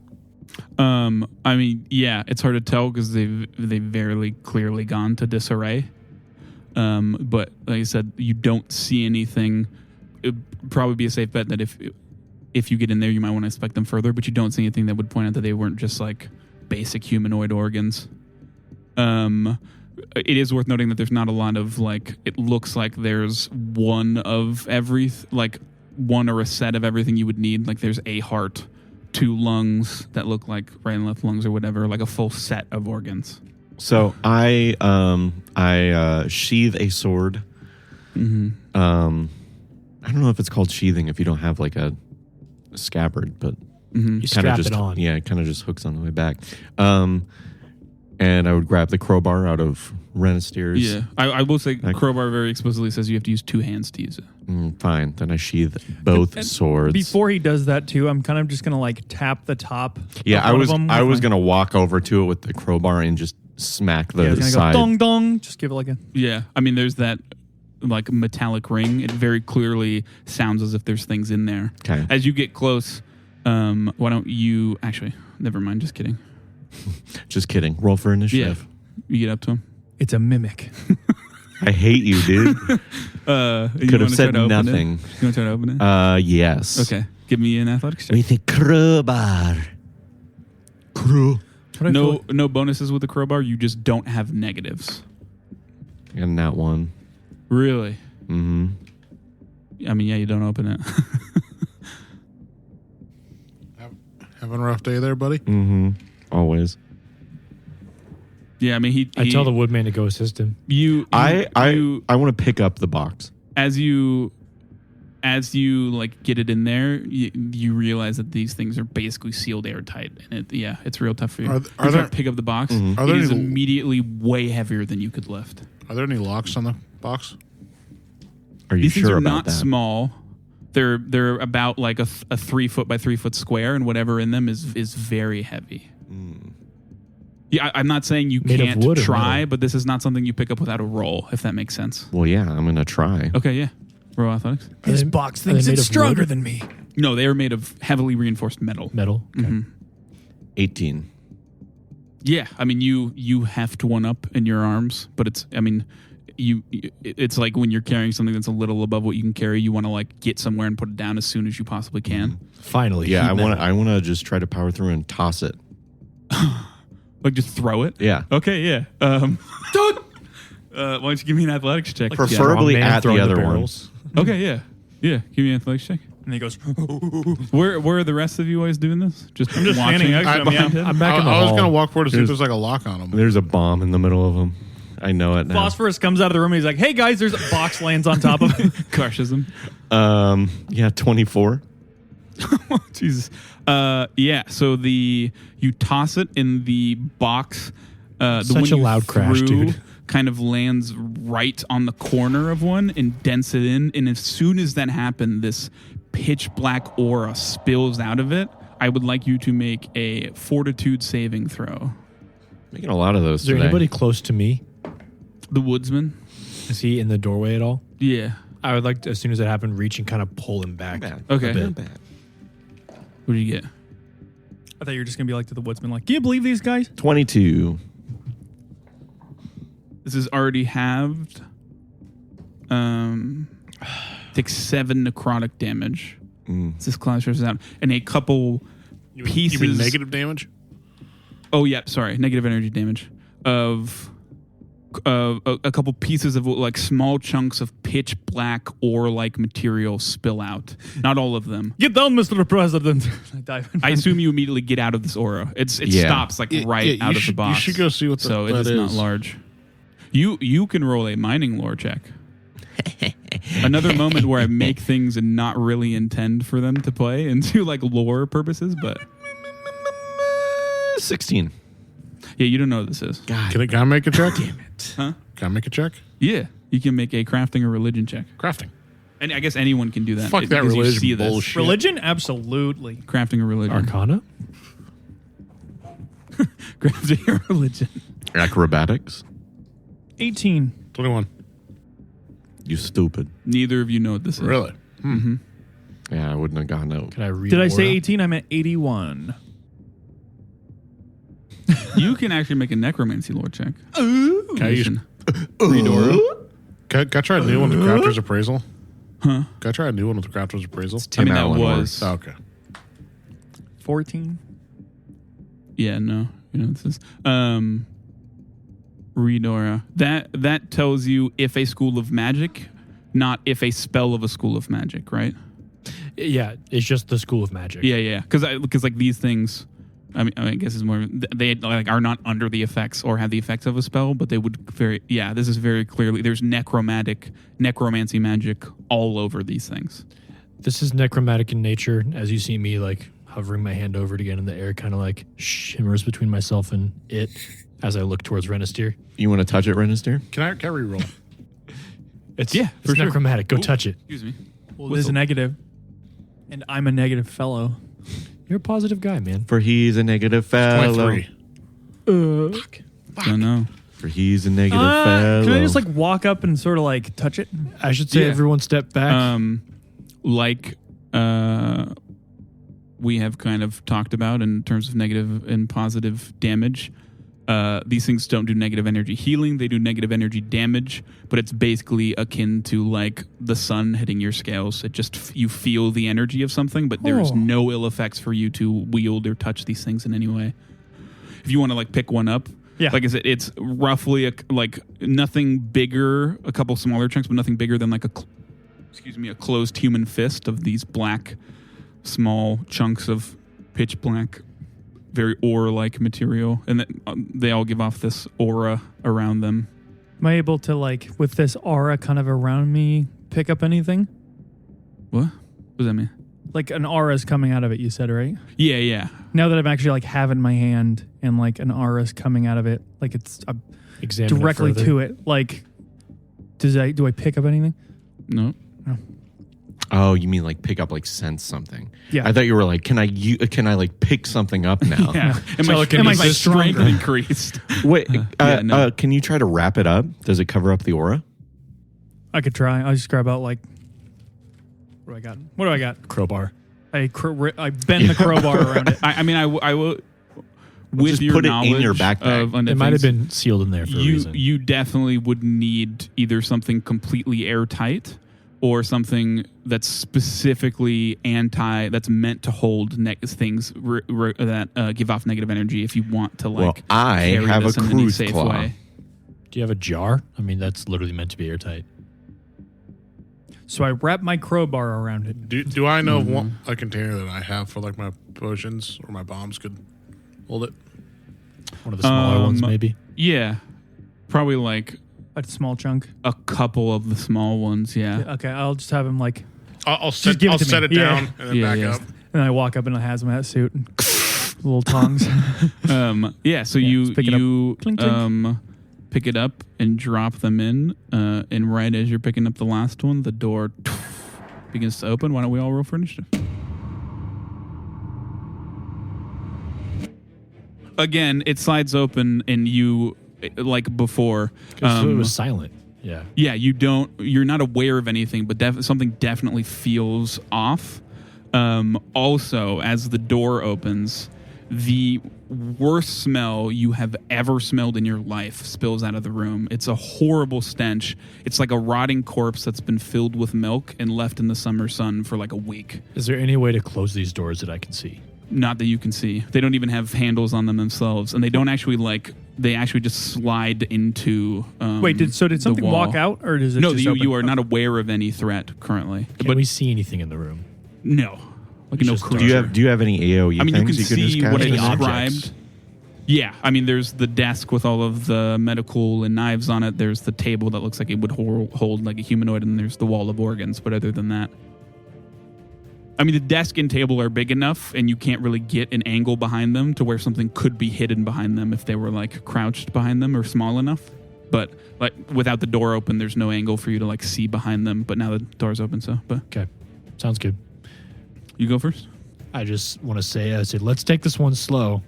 I mean, yeah, it's hard to tell because they've very clearly gone to disarray. But like I said, you don't see anything. It'd probably be a safe bet that if you get in there, you might want to inspect them further, but you don't see anything that would point out that they weren't just like basic humanoid organs. It is worth noting that there's not a lot of like, it looks like there's one of every, like one or a set of everything you would need. Like there's a heart, 2 lungs that look like right and left lungs or whatever, like a full set of organs. So I sheathe a sword. Mm-hmm. I don't know if it's called sheathing if you don't have like a scabbard, but Mm-hmm. You strap it on. Yeah, it kind of just hooks on my back. And I would grab the crowbar out of Renestier's. Yeah, I will say crowbar very explicitly says you have to use 2 hands to use it. Fine, then I sheathe both swords. Before he does that too, I'm kind of just gonna like tap the top. Yeah, of one of them I was with gonna walk over to it with the crowbar and just smack the I was gonna side. go dong dong. Just give it like a. Yeah, I mean, there's that like metallic ring. It very clearly sounds as if there's things in there. Okay. As you get close, why don't you actually? Never mind. Just kidding. Just kidding. Roll for initiative. You get up to him. It's a mimic. I hate you, dude. Could have said nothing. You want to try to open it? Yes. Okay. Give me an athletics check. With a crowbar. No bonuses with the crowbar. You just don't have negatives. And that one. Really? Mm-hmm. I mean, yeah, you don't open it. Having a rough day there, buddy? Mm-hmm. Always. Yeah, I mean, I tell the woodman to go assist him. I want to pick up the box. As you like get it in there, you realize that these things are basically sealed airtight, and it's real tough for you. Are You try there- to pick up the box? Mm-hmm. Are It there is any- immediately way heavier than you could lift. Are there any locks on the box? Are you These things sure are about not that? small. They're about like a 3 foot by 3 foot square, and whatever in them is very heavy. Yeah, I'm not saying you Made of can't wood or try, metal? but this is not something you pick up without a roll, if that makes sense. Well, yeah, I'm going to try. Okay, yeah. Roll athletics. This Are they- box are they thinks made it's of stronger wood? than me. No, they are made of heavily reinforced metal. Metal. Okay. 18. Yeah, I mean you heft one up in your arms, but it's like when you're carrying something that's a little above what you can carry, you want to like get somewhere and put it down as soon as you possibly can. Finally. Yeah, heat metal. I want to just try to power through and toss it. Like just throw it. Yeah. Okay, yeah. Why don't you give me an athletics check? Preferably Strong man at the throwing other one. barrels. Okay, yeah. Yeah, give me an athletics check. And he goes, Where are the rest of you guys doing this? Just watching. standing next to him, behind yeah. him? I'm back in the I was hall. going to walk forward to see if There's- there's like a lock on them. There's a bomb in the middle of them. I know it now. Phosphorus comes out of the room and he's like, hey guys, there's a box lands on top of it. Crushes him. Yeah, 24. Jesus. Yeah. So you toss it in the box. The Such one a you loud crash, threw dude. Kind of lands right on the corner of one and dents it in. And as soon as that happened, this pitch black aura spills out of it. I would like you to make a fortitude saving throw. Making a lot of those Is there today. anybody close to me? The woodsman. Is he in the doorway at all? Yeah. I would like to, as soon as that happened, reach and kind of pull him back. Bad. Okay. A bit. Not bad. What do you get? I thought you were just going to be like to the woodsman, like, can you believe these guys? 22. This is already halved. Takes 7 necrotic damage. This class is out, and a couple pieces. You mean negative damage? Oh yeah, sorry, negative energy damage of a couple pieces of like small chunks of pitch black ore-like material spill out. Not all of them. Get down, Mr. President. I dive in. I assume you immediately get out of this aura. It stops like right out of the box. You should go see what So it that is not large. You can roll a mining lore check. Another moment where I make things and not really intend for them to play into like lore purposes, but 16. yeah, you don't know what this is. God. Can I make a check? Damn it. Huh? Can I make a check? Yeah, you can make a crafting or religion check, Crafting. and I guess anyone can do that. Fuck that because you religion see this. bullshit. Religion? Absolutely. Crafting or religion. Arcana? Crafting or religion. Acrobatics? 18. 21. You stupid. Neither of you know what this is. Really? Yeah, I wouldn't have gotten out. Can I read Did I say aura? 18? I meant 81. You can actually make a necromancy lore check. Can I use, Read aura. Can I try a new one with the crafter's appraisal? Huh? Can I try a new one with the crafter's appraisal? I mean, that Allen was. Oh, okay. 14. Yeah, no. You know, this is read aura. That tells you if a school of magic, not if a spell of a school of magic, right? Yeah, it's just the school of magic. Yeah. Because like these things, I guess it's more they like are not under the effects or have the effects of a spell, but they would this is very clearly there's necromancy magic all over these things. This is necromantic in nature, as you see me like hovering my hand over it again in the air, kind of like shimmers between myself and it as I look towards Renister. You want to touch it, Renister? Can I reroll? It's for it's sure. necromantic. Go touch it. Excuse me. Well, there's a negative, and I'm a negative fellow. You're a positive guy, man. For he's a negative fellow. 23. Don't know. For he's a negative fellow. Can I just like walk up and sort of like touch it? I should say Yeah. everyone step back. We have kind of talked about in terms of negative and positive damage. These things don't do negative energy healing. They do negative energy damage, but it's basically akin to like the sun hitting your scales. It just, you feel the energy of something, but there's no ill effects for you to wield or touch these things in any way. If you want to like pick one up, like I said, it's roughly like nothing bigger, a couple smaller chunks, but nothing bigger than like a closed human fist of these black, small chunks of pitch black, very aura-like material, and they all give off this aura around them. Am I able to like with this aura kind of around me pick up anything? What does that mean? Like an aura's coming out of it, you said, right? Yeah. Now that I'm actually like having my hand and like an aura's coming out of it, like it's Examine directly it further. to it. Like, do I pick up anything? No. Oh, you mean like pick up, like sense something? Yeah. I thought you were like, can I like pick something up now? Yeah. Am I strength stronger? increased? Wait, no. can you try to wrap it up? Does it cover up the aura? I could try. I'll just grab out like. What do I got? Crowbar. I bend the crowbar around it. I will. With Just your put it in knowledge your backpack. of undead It might have things, been sealed in there for a reason. You definitely would need either something completely airtight or something that's specifically that's meant to hold things that give off negative energy if you want to like. Well, I carry have this a in any cruise safe claw. way. Do you have a jar? I mean, that's literally meant to be airtight. So I wrap my crowbar around it. Do I know of a container that I have for like my potions or my bombs could hold it? One of the smaller ones, maybe. Yeah, probably like A small chunk. a couple of the small ones. Yeah. Okay, I'll just have him like, I'll set give it to it me. Yeah. down and then back up. and I walk up in a hazmat suit, and little tongs. Yeah. So you just pick it up. Clink, clink. Pick it up and drop them in. And right as you're picking up the last one, the door begins to open. Why don't we all roll for initiative? Again, it slides open, and you, like before, Because it was silent. Yeah. yeah, you're not aware of anything, but something definitely feels off. Also, as the door opens, the worst smell you have ever smelled in your life spills out of the room. It's a horrible stench. It's like a rotting corpse that's been filled with milk and left in the summer sun for like a week. Is there any way to close these doors that I can see? Not that you can see. They don't even have handles on them themselves, and they don't actually they actually just slide into. Wait, did something wall. walk out, or does it? No, just you open? are not aware of any threat currently. Can we see anything in the room? No, like It's no just creature. Do you have any AOE I mean, you can things see just what I cast? Any described. objects? Yeah, I mean, there's the desk with all of the medical and knives on it. There's the table that looks like it would hold like a humanoid, and there's the wall of organs. But other than that, I mean, the desk and table are big enough, and you can't really get an angle behind them to where something could be hidden behind them if they were like crouched behind them or small enough. But like without the door open, there's no angle for you to like see behind them. But now the door's open, so but Okay. Sounds good. you go first. I just want to say, I said, let's take this one slow.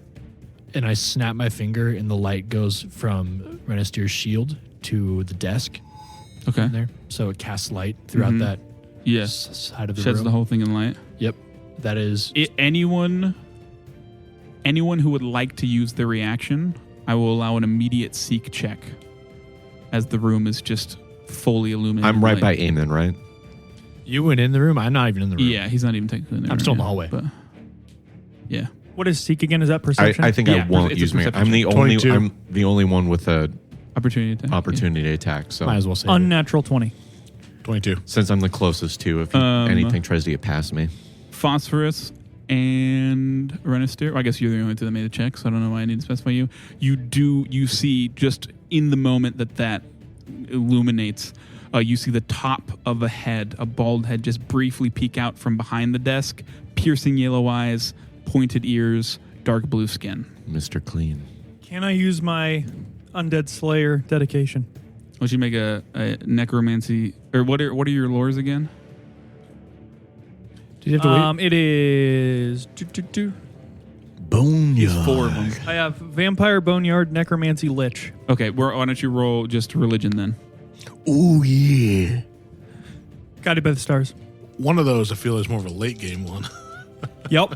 And I snap my finger, and the light goes from Renister's shield to the desk Okay. in there. So it casts light throughout Mhm. that Yes. side of the Sheds room. the whole thing in light. Yep. That is... Anyone who would like to use their reaction, I will allow an immediate seek check as the room is just fully illuminated. I'm right by light. Eamon, right? You went in the room. I'm not even in the room. Yeah, he's not even technically in there. I'm still in the right hallway. now, but yeah. What is seek again? Is that perception? I think Yeah, I won't it's a use me. perception I'm the check. only. 22. I'm the only one with a Opportunity attack. opportunity to attack. So Might as well say it. Unnatural 20. 22. since I'm the closest to, if anything tries to get past me, Phosphorus and Renister. I guess you're the only two that made a check, so I don't know why I need to specify you. You see just in the moment that illuminates, you see the top of a head, a bald head, just briefly peek out from behind the desk, piercing yellow eyes, pointed ears, dark blue skin. Mr. Clean. Can I use my Undead Slayer dedication? Would you make a necromancy, or what are your lores again? Did you have to wait? It is... Boneyard. 4 of them. I have Vampire, Boneyard, Necromancy, Lich. Okay, why don't you roll just religion then? Oh yeah. Guided by the stars. One of those I feel is more of a late game one. Yep.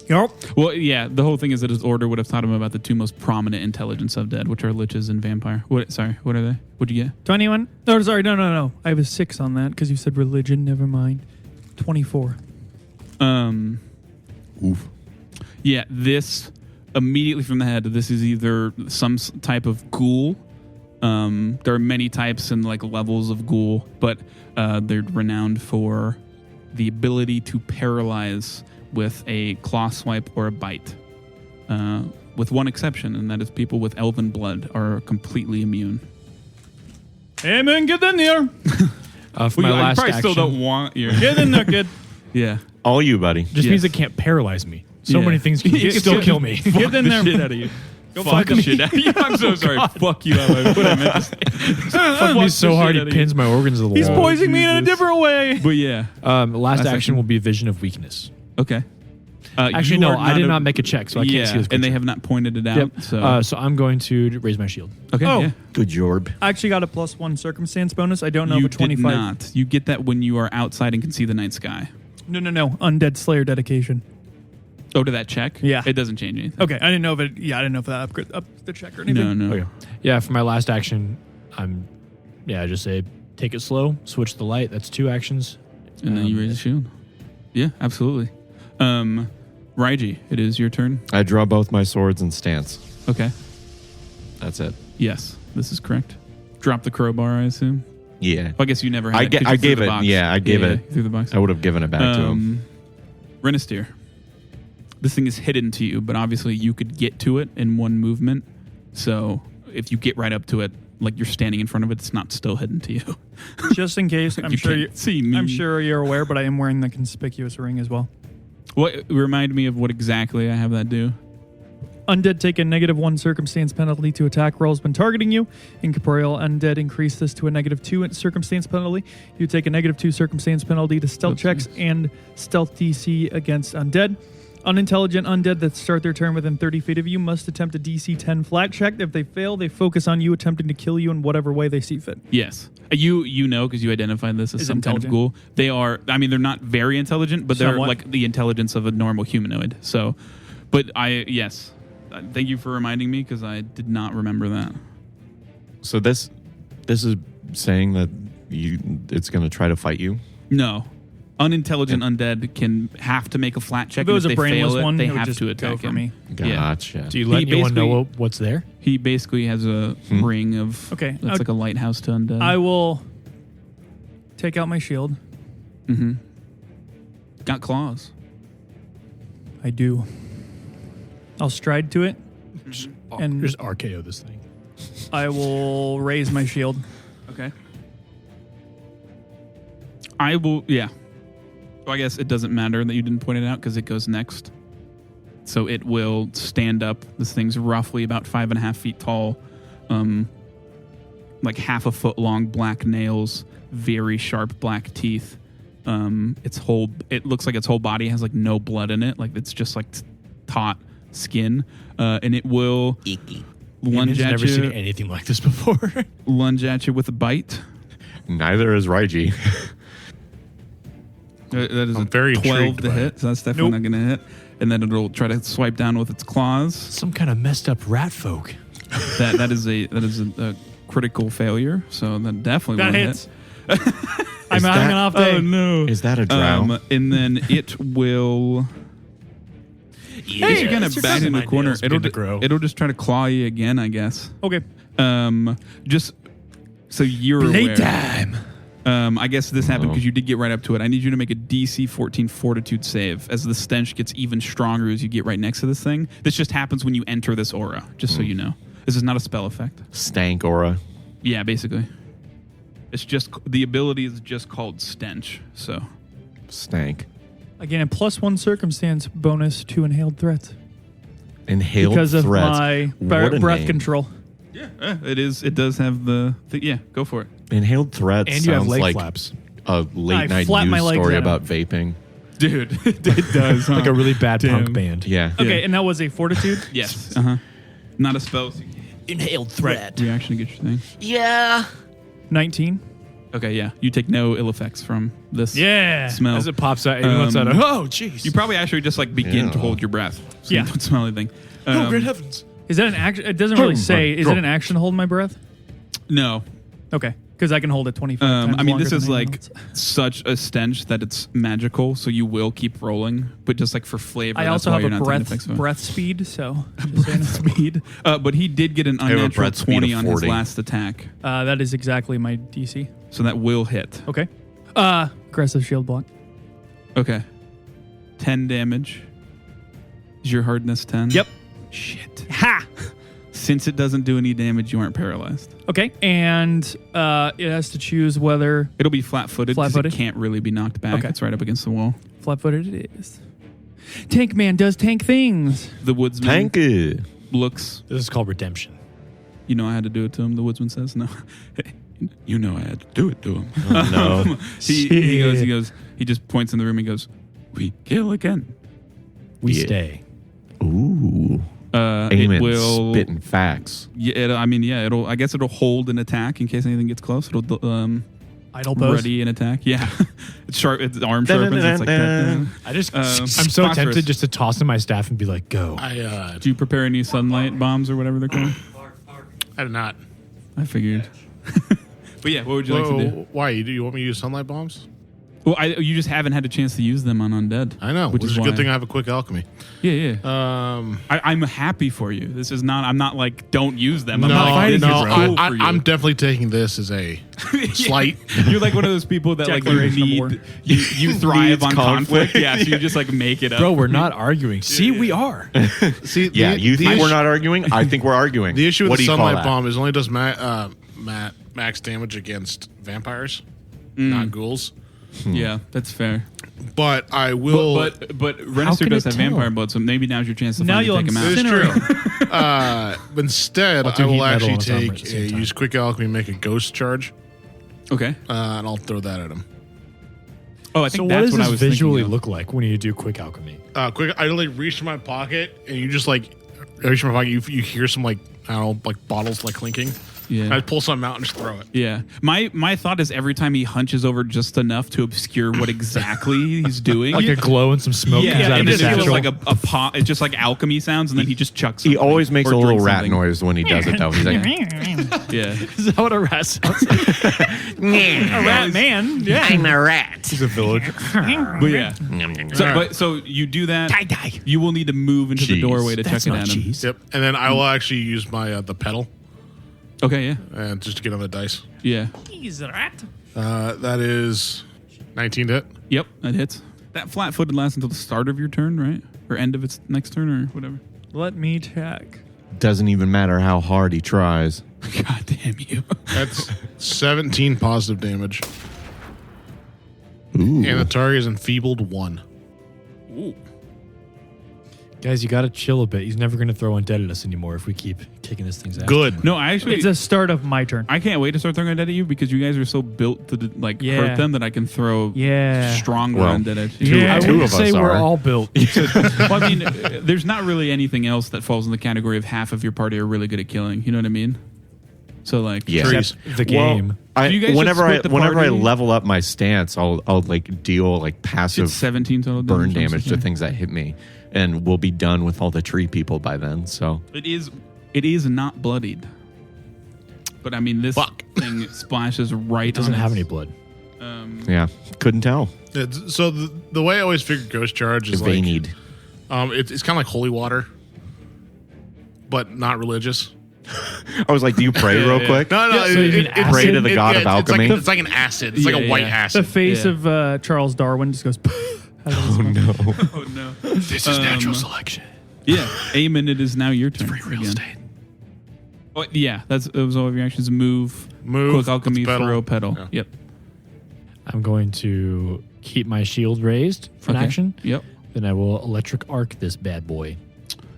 Yep. Well, yeah, the whole thing is that his order would have taught him about the two most prominent intelligence of dead, which are liches and vampire. What are they? What'd you get? 21? Oh, sorry. No. I have a 6 on that because you said religion. Never mind. 24. Oof. Yeah, this immediately from the head, this is either some type of ghoul. There are many types and like levels of ghoul, but they're renowned for the ability to paralyze with a claw swipe or a bite. With one exception, and that is people with elven blood are completely immune. Hey, man, get in there. For my I last probably action, still don't want your... Get in there, kid. Yeah. All you, buddy. just means it can't paralyze me. So Yeah. many things can still kill me. Get in there. Shit out of you. Go Fuck find the them. shit out of you. I'm so sorry. Fuck you. What I meant to say. Fuck me so hard he pins my organs to the He's wall. poisoning me in a different way. But yeah. Last Last action action. will be Vision of Weakness. Okay. Actually, You no, are I did not make a check, so I can't see this and they creature. have not pointed it out. Yep. So, So I'm going to raise my shield. okay. Oh. Yeah. Good jorb. I actually got a +1 circumstance bonus. I don't know You if a 25. did not. You get that when you are outside and can see the night sky. No. Undead Slayer dedication. Oh, to that check? Yeah. It doesn't change anything. Okay, I didn't know if it. Yeah, I didn't know if that upgrade up the check or anything. No. Okay. Yeah, for my last action, I just say take it slow, switch the light. That's 2 actions. And then you raise the shield. Yeah, absolutely. Raiji, it is your turn. I draw both my swords and stance. Okay. That's it. Yes, this is correct. Drop the crowbar, I assume. Yeah. Well, I guess you never had I it 'cause I you threw gave the it. box. Yeah, I gave it. Through the box. I would have given it back to him. Renister. This thing is hidden to you, but obviously you could get to it in one movement. So if you get right up to it, like you're standing in front of it, it's not still hidden to you. Just in case, I'm You sure can't see me. I'm sure you're aware, but I am wearing the conspicuous ring as well. What remind me of what exactly I have that do? Undead take a -1 circumstance penalty to attack rolls when targeting you. Incorporeal undead increase this to a -2 circumstance penalty. You take a -2 circumstance penalty to stealth checks and stealth DC against undead. Unintelligent undead that start their turn within 30 feet of you must attempt a DC 10 flat check. If they fail, they focus on you attempting to kill you in whatever way they see fit. Yes. You know because you identified this as Is some kind of intelligent. ghoul. They are, I mean, they're not very intelligent, but they're Somewhat. like the intelligence of a normal humanoid. So, but yes. Thank you for reminding me because I did not remember that. So this is saying that it's going to try to fight you. No. Unintelligent undead can have to make a flat check. If it was and a if they brainless fail it, one, they it would have just to go attack for him. me. Yeah. Gotcha. Do you let He anyone know basically- what's there? He basically has a ring of. Okay, That's like a lighthouse to undead. I will take out my shield. Mm-hmm. Got claws. I do. I'll stride to it. And- Just RKO this thing. I will raise my shield. Okay. I will. Yeah. So I guess it doesn't matter that you didn't point it out because it goes next. So it will stand up. This thing's roughly about 5.5 feet tall, like half a foot long, black nails, very sharp black teeth. It looks like its whole body has like no blood in it, like it's just like taut skin, and it will lunge I've at never seen you. anything like this before. Lunge at you with a bite. Neither is Raiji. That is I'm a very 12 intrigued to by hit, it. so that's definitely not going to hit. And then it'll try to swipe down with its claws. Some kind of messed up rat folk. That is a critical failure, so that definitely That won't hits. hit. I'm having an off day. Oh no! Is that a drow? And then it will. Yeah, As you kind it's of your back in the cousin corner, ideas it'll begin to grow. it'll just try to claw you again, I guess. Okay. Just so you're aware. Playtime. I guess this happened because you did get right up to it. I need you to make a DC 14 Fortitude save as the stench gets even stronger as you get right next to this thing. This just happens when you enter this aura, just so you know. This is not a spell effect. Stank aura. Yeah, basically. It's just, the ability is just called stench, so. Stank. Again, a +1 circumstance bonus to inhaled threats Inhaled because of threats. my What a breath name. control. Yeah, it does have yeah, go for it. Inhaled threats And you have sounds leg like flaps. a late night flap my news legs story at him. about vaping. Dude, it does, huh? Like a really bad Damn. punk band. Yeah. Okay, and that was a fortitude? Yes. Not a spell. So Inhaled threat. reaction to get your thing. Yeah. 19. Okay, yeah. You take no ill effects from this Yeah. smell. As it pops out, and lets out a, oh, jeez. You probably actually just like begin Yeah. to hold your breath. So Yeah. you don't smell anything. oh, great heavens. Is that an action? It doesn't really say. Is it an action to hold my breath? No. Okay. Because I can hold it 25 times I mean, longer this is than like anyone else. such a stench that it's magical, so you will keep rolling. But just like for flavor, I that's also why have you're a not taking effects of it. breath speed, so just so you know. speed. But he did get an have a unnatural breath speed 20 of on his 40. last attack, That is exactly my DC. so that will hit. Okay. Aggressive shield block. Okay. 10 damage. Is your hardness 10? Yep. Shit. Ha! Since it doesn't do any damage, you aren't paralyzed. Okay, and it has to choose whether It'll be flat-footed because it Flat-footed? can't really be knocked back. Okay. It's right up against the wall. flat-footed it is. Tank Man does tank things. The woodsman Tanky. looks... This is called redemption. You know I had to do it to him, the woodsman says. No. You know I had to do it to him. No. He goes, he just points in the room and goes, we kill again. We Yeah. stay. Ooh. It Aiming, will... spitting facts. Yeah, I guess it'll hold an attack in case anything gets close. It'll Idle pose. ready an attack. Yeah. It's sharp. Its arm sharpens. It's like that. I just, Um, I'm so phosphorus. tempted just to toss in my staff and be like, go. Do you prepare any sunlight bombs or whatever they're called? I did not. I figured. But yeah, what would you like to do? Why? Do you want me to use sunlight bombs? Well, you just haven't had a chance to use them on undead. I know, which is a why- good thing I have a quick alchemy. Yeah. I'm happy for you. This is not. I'm not like don't use them. I'm not like, this is cool for you. I'm definitely taking this as a slight. You're like one of those people that like you Declaration of war. need. You thrive Needs on conflict. conflict. Yeah, so you just like make it up. Bro, we're not arguing. See, we are. See, Yeah, you think issue- we're not arguing? I think we're arguing. The issue with what the do you call sunlight that? bomb is it only does max damage against vampires, not ghouls. Yeah, that's fair. But I will. But Renister can does it have vampire tell? blood, so maybe now's your chance to Now finally you'll take him out. It's incinerate. true. Instead, I'll do I will heat metal actually and armor at take the same time. use quick alchemy, make a ghost charge, Okay. and I'll throw that at him. Oh, I So think what that's does what I this was visually thinking of. look like when you do quick alchemy? Quick, I like reach in my pocket, and you just like reach in my pocket. You hear some like I don't know, like bottles like clinking. Yeah. I pull something out and just throw it. Yeah. My thought is every time he hunches over just enough to obscure what exactly he's doing. Like a glow and some smoke comes out and of then his it's just satchel. like a pot. It's just like alchemy sounds, and then he just chucks. He something always makes or a little drinks rat something. noise when he does it, though. He's like, Yeah. Is that what a rat sounds like? A rat man. Yeah. I'm a rat. He's a villager. But yeah. So you do that. You will need to move into the Cheese. doorway to That's check it not at him. cheese. Yep, and then I will actually use my the pedal Okay. Yeah. and just to get on the dice. Yeah. He's a rat. That is 19 to hit. Yep. That hits. That flat-footed lasts until the start of your turn, right? Or end of its next turn, or whatever. Let me check. doesn't even matter how hard he tries. God damn you. That's 17 positive damage. Ooh. And the target is enfeebled 1. Ooh. Guys, you got to chill a bit. He's never going to throw undead at us anymore if we keep kicking this thing's ass. Good. No, I actually... It's a start of my turn. I can't wait to start throwing undead at you because you guys are so built to like Yeah. hurt them that I can throw Yeah. stronger Well, undead at you. Yeah. I Two wouldn't of say us we're are. all built. Well, I mean, there's not really anything else that falls in the category of half of your party are really good at killing. You know what I mean? So like, Yeah. Trees. The game. I, So you guys should whenever split the whenever I party. level up my stance, I'll like deal like passive it's 17 total burn damage damage to things that hit me, and we'll be done with all the tree people by then. So It is not bloodied. But I mean, this thing splashes right. It doesn't on have its- any blood. Yeah, couldn't tell. So the way I always figured ghost charge is like Veinied. it's kind of like holy water, but not religious. I was like, do you pray real quick? No. So you mean acid? Pray to the god of alchemy? It's like an acid. It's like a white Yeah. acid. The face Yeah. of Charles Darwin just goes. Oh no. Oh no! This is natural selection. Yeah, Eamon, it is now your turn. Free real again. estate. Oh, yeah, those all of your actions. Move, quick alchemy, pedal. throw, pedal. Yeah. Yep. I'm going to keep my shield raised for an Okay. action. Yep. Then I will electric arc this bad boy.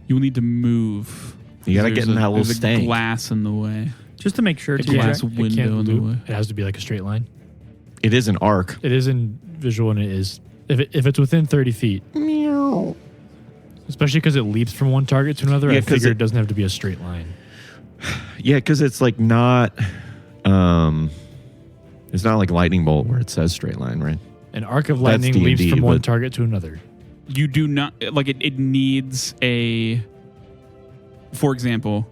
You will need to move. You gotta There's get in that little there's stank. a glass in the way. Just to make sure. A too, glass Jack. window in the way. It has to be like a straight line. It is an arc. It is in visual, and it is if it's within 30 feet. Especially because it leaps from one target to another. Yeah, I 'cause figure it- it doesn't have to be a straight line. Yeah, because it's like not. It's not like lightning bolt where it says straight line, right? An arc of That's lightning leaps D&D, from one but- target to another. You do not like it. It needs a. For example,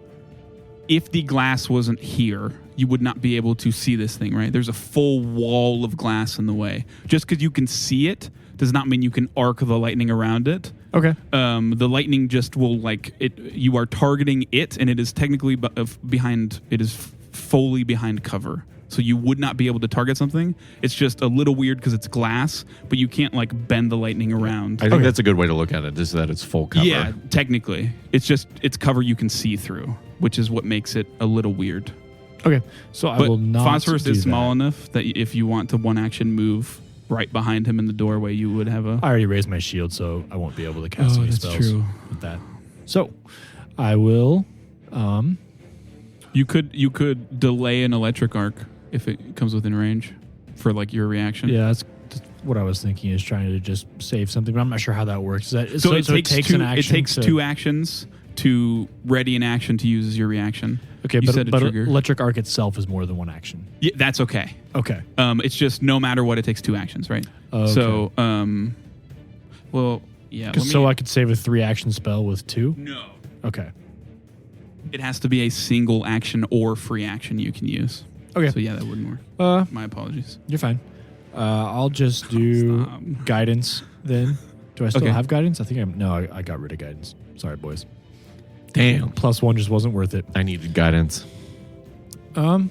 if the glass wasn't here, you would not be able to see this thing, right? There's a full wall of glass in the way. Just because you can see it does not mean you can arc the lightning around it. Okay. The lightning just will like it. You are targeting it, and it is technically behind. It is fully behind cover, so you would not be able to target something. It's just a little weird because it's glass, but you can't like bend the lightning around. I think that's a good way to look at it. Is that it's full cover? Yeah, technically, it's cover you can see through, which is what makes it a little weird. Okay. So I But will not. phosphorus do is small that. enough that if you want to one action move right behind him in the doorway, you would have a. I already raised my shield, so I won't be able to cast Oh, any that's spells true. with that. So I will. You could delay an electric arc if it comes within range for like your reaction. Yeah, that's what I was thinking. Is trying to just save something, but I'm not sure how that works. Is that So, it takes two, an action. It takes to- 2 actions to ready an action to use as your reaction. Okay, you set a but trigger. electric arc itself is more than one action. Yeah, that's okay. Okay. It's just no matter what, it takes 2 actions, right? Okay. So, well, yeah. So I could save a 3-action spell with 2. No. Okay. It has to be a single action or free action you can use. Okay. So yeah, that wouldn't work. My apologies. You're fine. I'll just do Stop. guidance then. Do I still Okay. have guidance? I think I got rid of guidance. Sorry, boys. Damn. +1 just wasn't worth it. I needed guidance. I mean,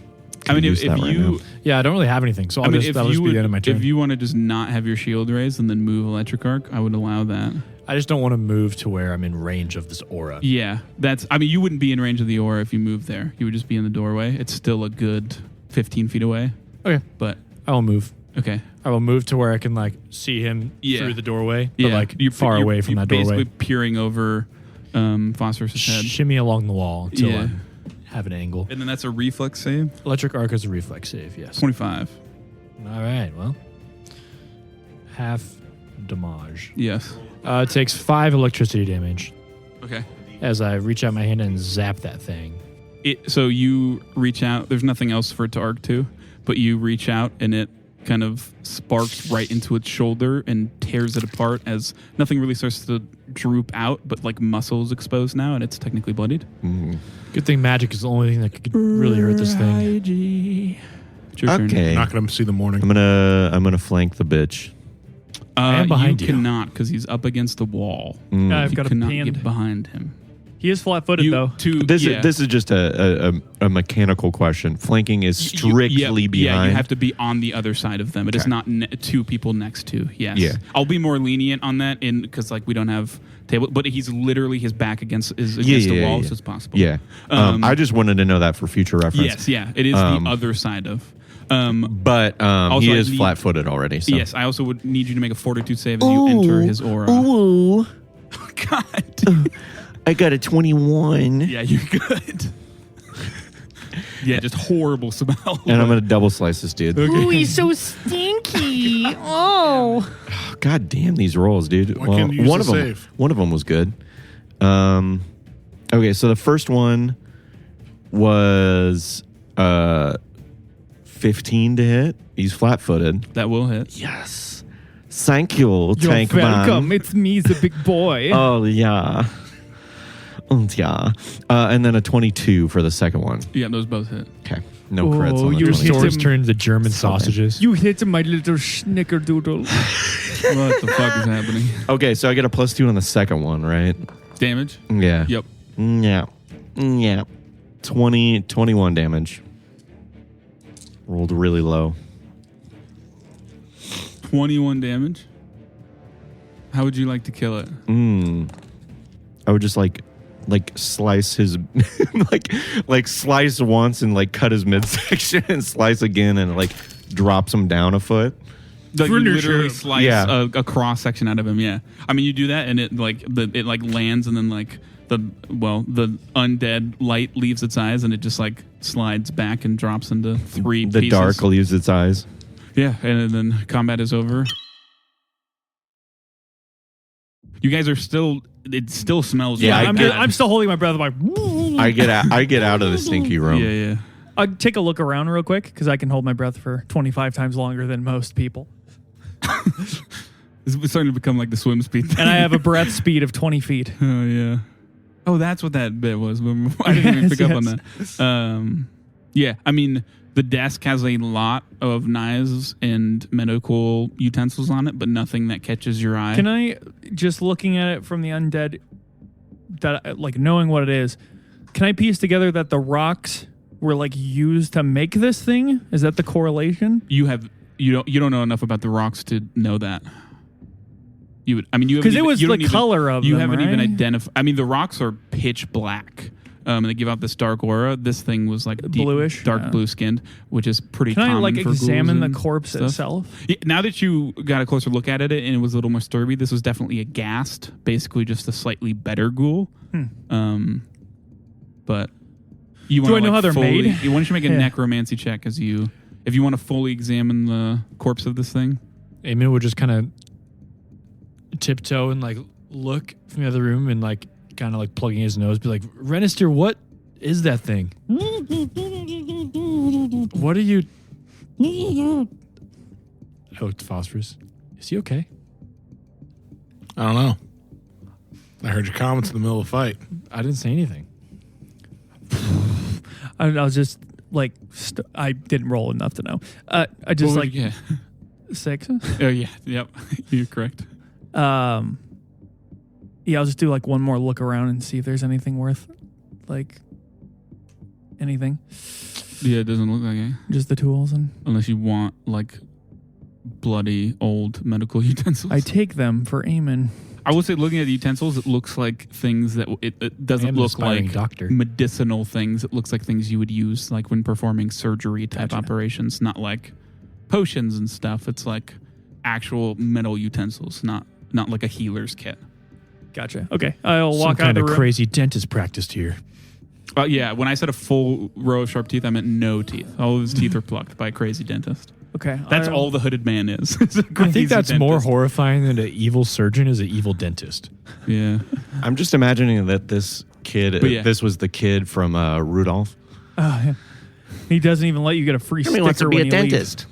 use if that right you, now. Yeah, I don't really have anything, so I mean, that'll just be the end of my turn. if you want to just not have your shield raised and then move electric arc, I would allow that. I just don't want to move to where I'm in range of this aura. Yeah, I mean, you wouldn't be in range of the aura if you moved there. You would just be in the doorway. It's still a good 15 feet away, Okay, but I will move. okay. I will move to where I can like see him Yeah. through the doorway, but like You're far away from you're that doorway. basically peering over Phosphorus's head. Shimmy along the wall until Yeah. I have an angle. And then that's a reflex save. Electric arc is a reflex save. Yes. 25. All right. Well, half damage. Yes. It takes 5 electricity damage Okay. as I reach out my hand and zap that thing. So you reach out. There's nothing else for it to arc to, but you reach out and it kind of sparks right into its shoulder and tears it apart as nothing really starts to droop out, but like muscles exposed now, and it's technically bloodied. Good thing magic is the only thing that could really hurt this thing. It's your turn. Okay. Not going to see the morning. I'm gonna flank the bitch. I am behind you. cannot because he's up against the wall. I've You got a cannot panned. get behind him. He is flat-footed though. This is just a mechanical question. Flanking is strictly behind. Yeah, you have to be on the other side of them. It is Okay. not 2 people next to. Yes. Yeah. I'll be more lenient on that because like we don't have table, but he's literally his back against the wall, so it's possible. Yeah. I just wanted to know that for future reference. Yes. Yeah. It is the other side of. But Also, he I is need- flat-footed already. So. Yes. I also would need you to make a fortitude save as you enter his aura. Ooh. God. I got a 21. Yeah, you're good. Yeah, just horrible smell. And I'm going to double slice this dude. Ooh, he's so stinky. Oh. God damn these rolls, dude. Why can't you use one the of them, save? one of them was good. Okay, so the first one was 15 to hit. He's flat-footed. That will hit. Yes. Thank you, You're Tank welcome. Man. It's me, the big boy. Oh yeah. And then a 22 for the second one. Yeah, those both hit. Okay. No crits on the you 22. Swords turned into German sausages. You hit my little snickerdoodle. What the fuck is happening? Okay, so I get a +2 on the second one, right? Damage? Yeah. Yep. Yeah. 21 damage. Rolled really low. 21 damage. How would you like to kill it? I would just like slice his like slice once and like cut his midsection and slice again and like drops him down a foot. Like you literally slice Yeah. a cross section out of him. Yeah, I mean you do that and it like it lands and then like the undead light leaves its eyes and it just like slides back and drops into 3 The pieces. dark leaves its eyes. Yeah, and then combat is over. You guys are still. It still smells. Yeah, really bad. I'm still holding my breath. I'm like, I get out of the stinky room. Yeah. I'll take a look around real quick because I can hold my breath for 25 times longer than most people. It's starting to become like the swim speed thing. And I have a breath speed of 20 feet. Oh, yeah. Oh, that's what that bit was. I didn't even pick up on that. Yeah, I mean, the desk has a lot of knives and medical utensils on it, but nothing that catches your eye. Can I, just looking at it from the undead, that like knowing what it is, can I piece together that the rocks were like used to make this thing? Is that the correlation? You don't know enough about the rocks to know that. You would, I mean, you because it was the color of you them, haven't right? even identified. I mean, the rocks are pitch black. And they give out this dark aura. This thing was like deep, bluish, dark blue skinned, which is pretty Can common I like for ghouls examine the and corpse stuff. itself? Yeah, now that you got a closer look at it and it was a little more sturdy, this was definitely a ghast, basically just a slightly better ghoul. But you Do want I know how they're made? Why don't you make a Yeah. necromancy check if you want to fully examine the corpse of this thing? Eamon would just kind of tiptoe and like look from the other room and like kind of like plugging his nose, be like, Renister, what is that thing? What are you? Oh, it's Phosphorus. Is he okay? I don't know. I heard your comments in the middle of the fight. I didn't say anything. I was just like, I didn't roll enough to know. I just like yeah. 6. Oh yeah, yep, you're correct. Yeah, I'll just do like one more look around and see if there's anything worth like anything. Yeah, it doesn't look like it. Just the tools and Unless you want like bloody old medical utensils. I take them for Eamon. I will say, looking at the utensils, it looks like things that it I doesn't am an look aspiring like doctor. medicinal things. It looks like things you would use like when performing surgery type operations, not like potions and stuff. It's like actual metal utensils, not like a healer's kit. Gotcha. Okay, I'll Some walk out kind of of the room. crazy dentist practiced here. Yeah, when I said a full row of sharp teeth, I meant no teeth. All of his teeth are plucked by a crazy dentist. Okay, That's I'll- all the hooded man is. I think that's more horrifying than an evil surgeon is an evil dentist. Yeah. I'm just imagining that this kid, But yeah. this was the kid from Rudolph. Oh, yeah. He doesn't even let you get a free sticker when you leave.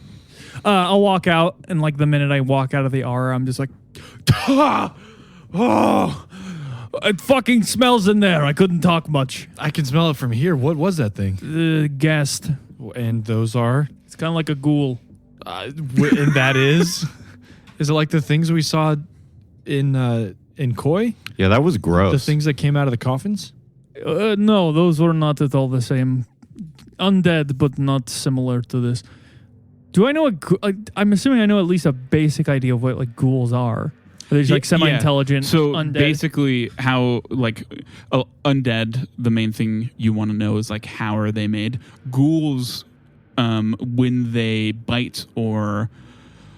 I'll walk out, and like the minute I walk out of the aura, I'm just like, oh, it fucking smells in there. I couldn't talk much. I can smell it from here. What was that thing? The guest. And those are? It's kind of like a ghoul. And that is it like the things we saw in Koi? Yeah, that was gross. The things that came out of the coffins? No, those were not at all the same. Undead, but not similar to this. Do I know I'm assuming I know at least a basic idea of what like ghouls are. They're just like semi-intelligent. So undead. basically, how like undead, the main thing you want to know is like how are they made? Ghouls, when they bite or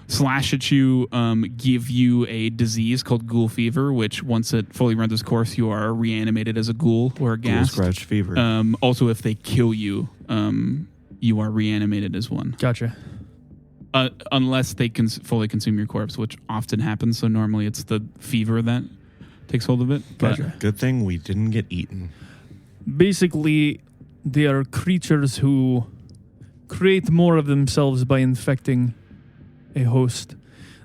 slash at you, give you a disease called ghoul fever, which once it fully runs its course, you are reanimated as a ghoul or a Ghoul ghast. scratch fever. Also, if they kill you, you are reanimated as one. Gotcha. Unless they can fully consume your corpse, which often happens. So normally it's the fever that takes hold of it. But Gotcha. Good thing we didn't get eaten. Basically, they are creatures who create more of themselves by infecting a host.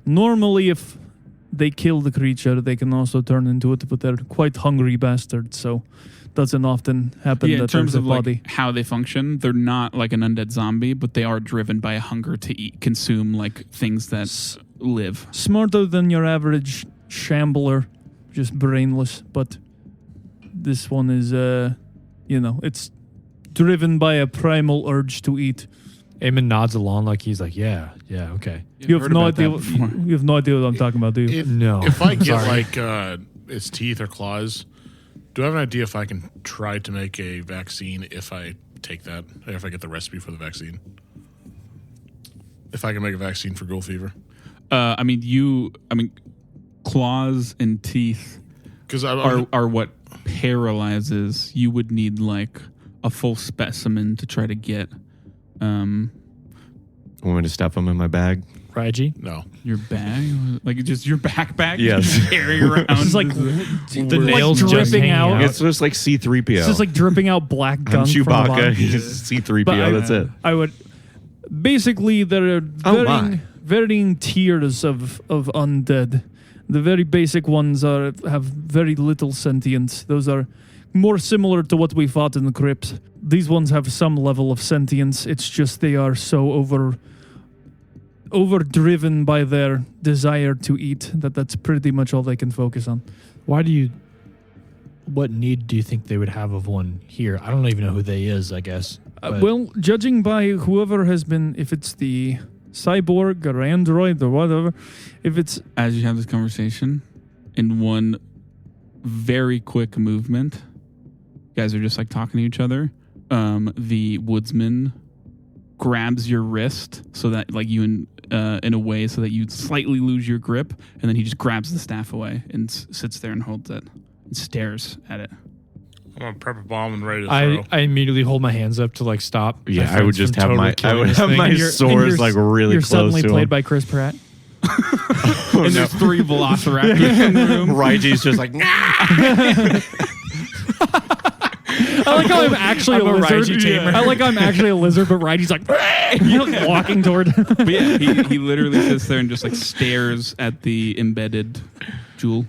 Normally, if they kill the creature, they can also turn into it, but they're quite hungry bastards, so doesn't often happen Yeah, in that terms there's of a body. like how they function, they're not like an undead zombie, but they are driven by a hunger to eat, consume like things that live. Smarter than your average shambler, just brainless, but this one is, it's driven by a primal urge to eat. Eamon nods along like he's like, yeah, okay. You have no idea. You have no idea what I'm talking about, do you? No. If I get Sorry. like its teeth or claws, do I have an idea if I can try to make a vaccine if I take that? If I get the recipe for the vaccine? If I can make a vaccine for ghoul fever? Claws and teeth Because are what paralyzes. You would need like a full specimen to try to get Want me to stuff them in my bag? Raiji? no. your bag, like just your backpack. Yes. Just carrying around. It's just like The like nails just dripping hanging out. out. It's just like C-3PO. It's just like dripping out black I'm gunk from the Chewbacca. bottom. He's C-3PO. But That's it. I would basically there are my. varying tiers of undead. The very basic ones have very little sentience. Those are more similar to what we fought in the crypt. These ones have some level of sentience. It's just they are so overdriven by their desire to eat that's pretty much all they can focus on. What need do you think they would have of one here? I don't even know who they is, I guess. But Well, judging by whoever has been, if it's the cyborg or android or whatever, if it's As you have this conversation, in one very quick movement, you guys are just like talking to each other. The woodsman grabs your wrist so that like you in a way so that you slightly lose your grip, and then he just grabs the staff away and sits there and holds it and stares at it. I'm going to prep a bomb and ready to throw. I immediately hold my hands up to like stop. Yeah, my I would friends just from have totally my I killing would this have thing. my And you're- swords like really you're close suddenly to played him. by Chris Pratt. And there's 3 velociraptors in the room. Raiji's just like, nah! I like how I'm actually I'm a a lizard. Raiji tamer. I like how I'm actually a lizard, but Raiji's like walking toward. But yeah, he literally sits there and just like stares at the embedded jewel.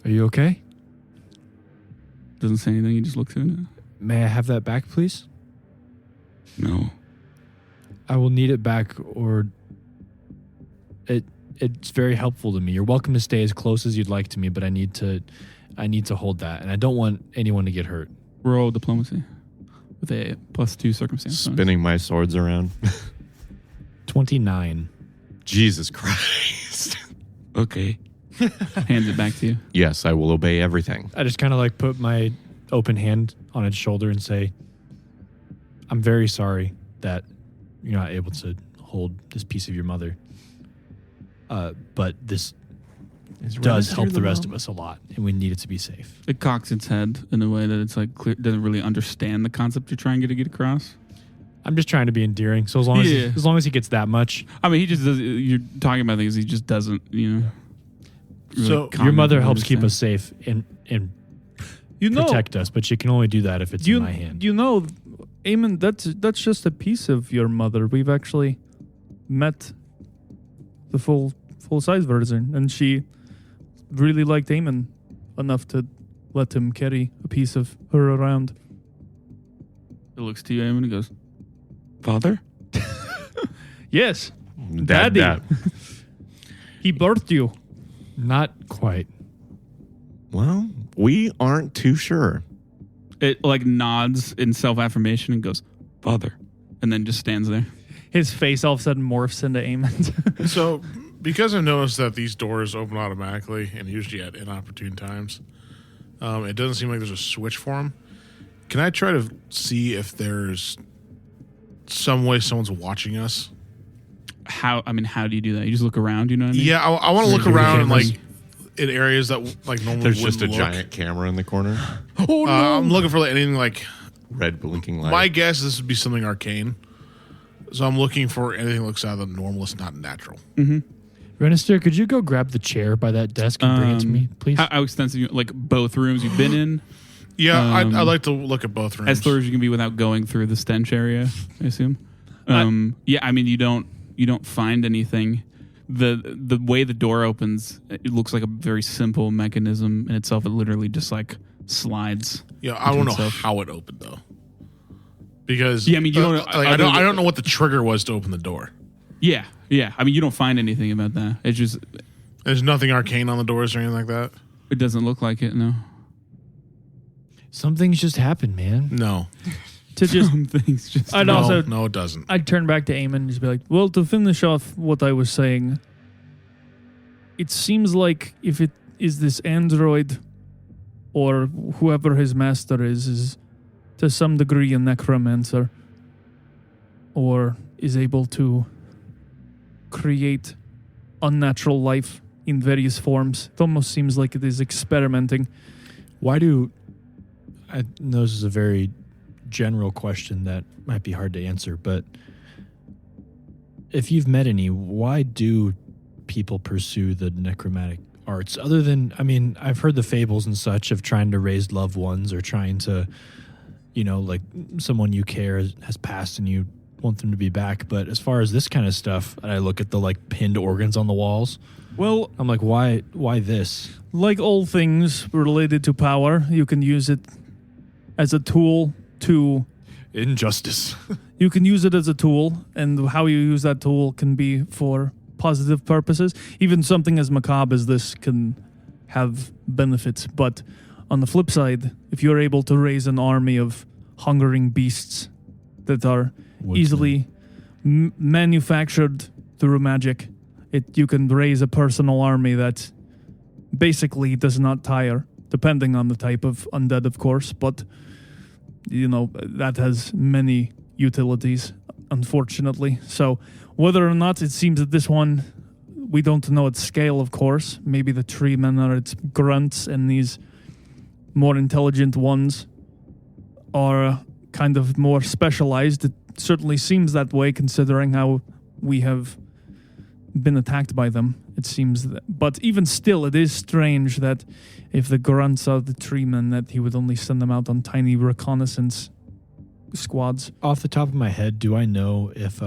Are you okay? Doesn't say anything. He just looks at it. May I have that back, please? No. I will need it back, or it's very helpful to me. You're welcome to stay as close as you'd like to me, but I need to hold that, and I don't want anyone to get hurt. Roll diplomacy with a +2 circumstance. bonus. Spinning my swords around. 29. Jesus Christ. Okay. Hands it back to you. Yes, I will obey everything. I just kind of like put my open hand on its shoulder and say, I'm very sorry that you're not able to hold this piece of your mother. But this does help the rest of us a lot, and we need it to be safe. It cocks its head in a way that it's like clear, doesn't really understand the concept you're trying to get across. I'm just trying to be endearing, so as long as he gets that much. I mean, he just does. You're talking about things he just doesn't. Really So comment your mother or helps keep understand. us safe and You know, protect us, but she can only do that if it's in my hand. You know, Eamon, that's just a piece of your mother. We've actually met the full size version, and she really liked Eamon enough to let him carry a piece of her around. It looks to you, Eamon, and goes, "Father." Yes, Dad. Daddy. He birthed you. Not quite. Well, we aren't too sure. It like nods in self-affirmation and goes, "Father," and then just stands there. His face all of a sudden morphs into Eamon. So, because I've noticed that these doors open automatically and usually at inopportune times, it doesn't seem like there's a switch for them. Can I try to see if there's some way someone's watching us? How do you do that? You just look around. You know what I mean? Yeah, I want to look around and like in areas that like normally There's just a wouldn't look. giant camera in the corner. Oh, no. I'm looking for like anything like. Red blinking light. My guess is this would be something arcane. So I'm looking for anything that looks out of the normal. It's not natural. Renister, could you go grab the chair by that desk and bring it to me, please? How extensive? Like both rooms you've been in, Yeah, I'd like to look at both rooms. as far as you can be without going through the stench area. I assume. Yeah, I mean you don't find anything. the way the door opens, it looks like a very simple mechanism in itself. It literally just like slides. Yeah, I don't know how it opened though, because I mean, you don't. I don't know what the trigger was to open the door. Yeah. I mean, you don't find anything about that. It's just there's nothing arcane on the doors or anything like that. It doesn't look like it. No. Some things just happen, man. No, To just, Some things just. no, it doesn't. I'd turn back to Eamon and just be like, well, to finish off what I was saying, it seems like if it is this android or whoever his master is to some degree a necromancer or is able to create unnatural life in various forms. It almost seems like it is experimenting. Why do... I know this is a very general question that might be hard to answer, but if you've met any, why do people pursue the necromantic arts? Other than, I mean, I've heard the fables and such of trying to raise loved ones or trying to, you know, like someone you care has passed and you want them to be back. But as far as this kind of stuff, I look at the like pinned organs on the walls. Well, I'm like, why this? like all things related to power, you can use it as a tool to... Injustice. You can use it as a tool, and how you use that tool can be for positive purposes. Even something as macabre as this can have benefits. But on the flip side, if you're able to raise an army of hungering beasts that are easily manufactured through magic, you can raise a personal army that basically does not tire, depending on the type of undead, of course. But, you know, that has many utilities, unfortunately. So whether or not it seems that this one, we don't know its scale, of course. Maybe the tree men are its grunts, and these more intelligent ones are kind of more specialized. It certainly seems that way, considering how we have been attacked by them. It seems that, but even still, it is strange that if the grunts are the tree men, that he would only send them out on tiny reconnaissance squads. Off the top of my head, do I know if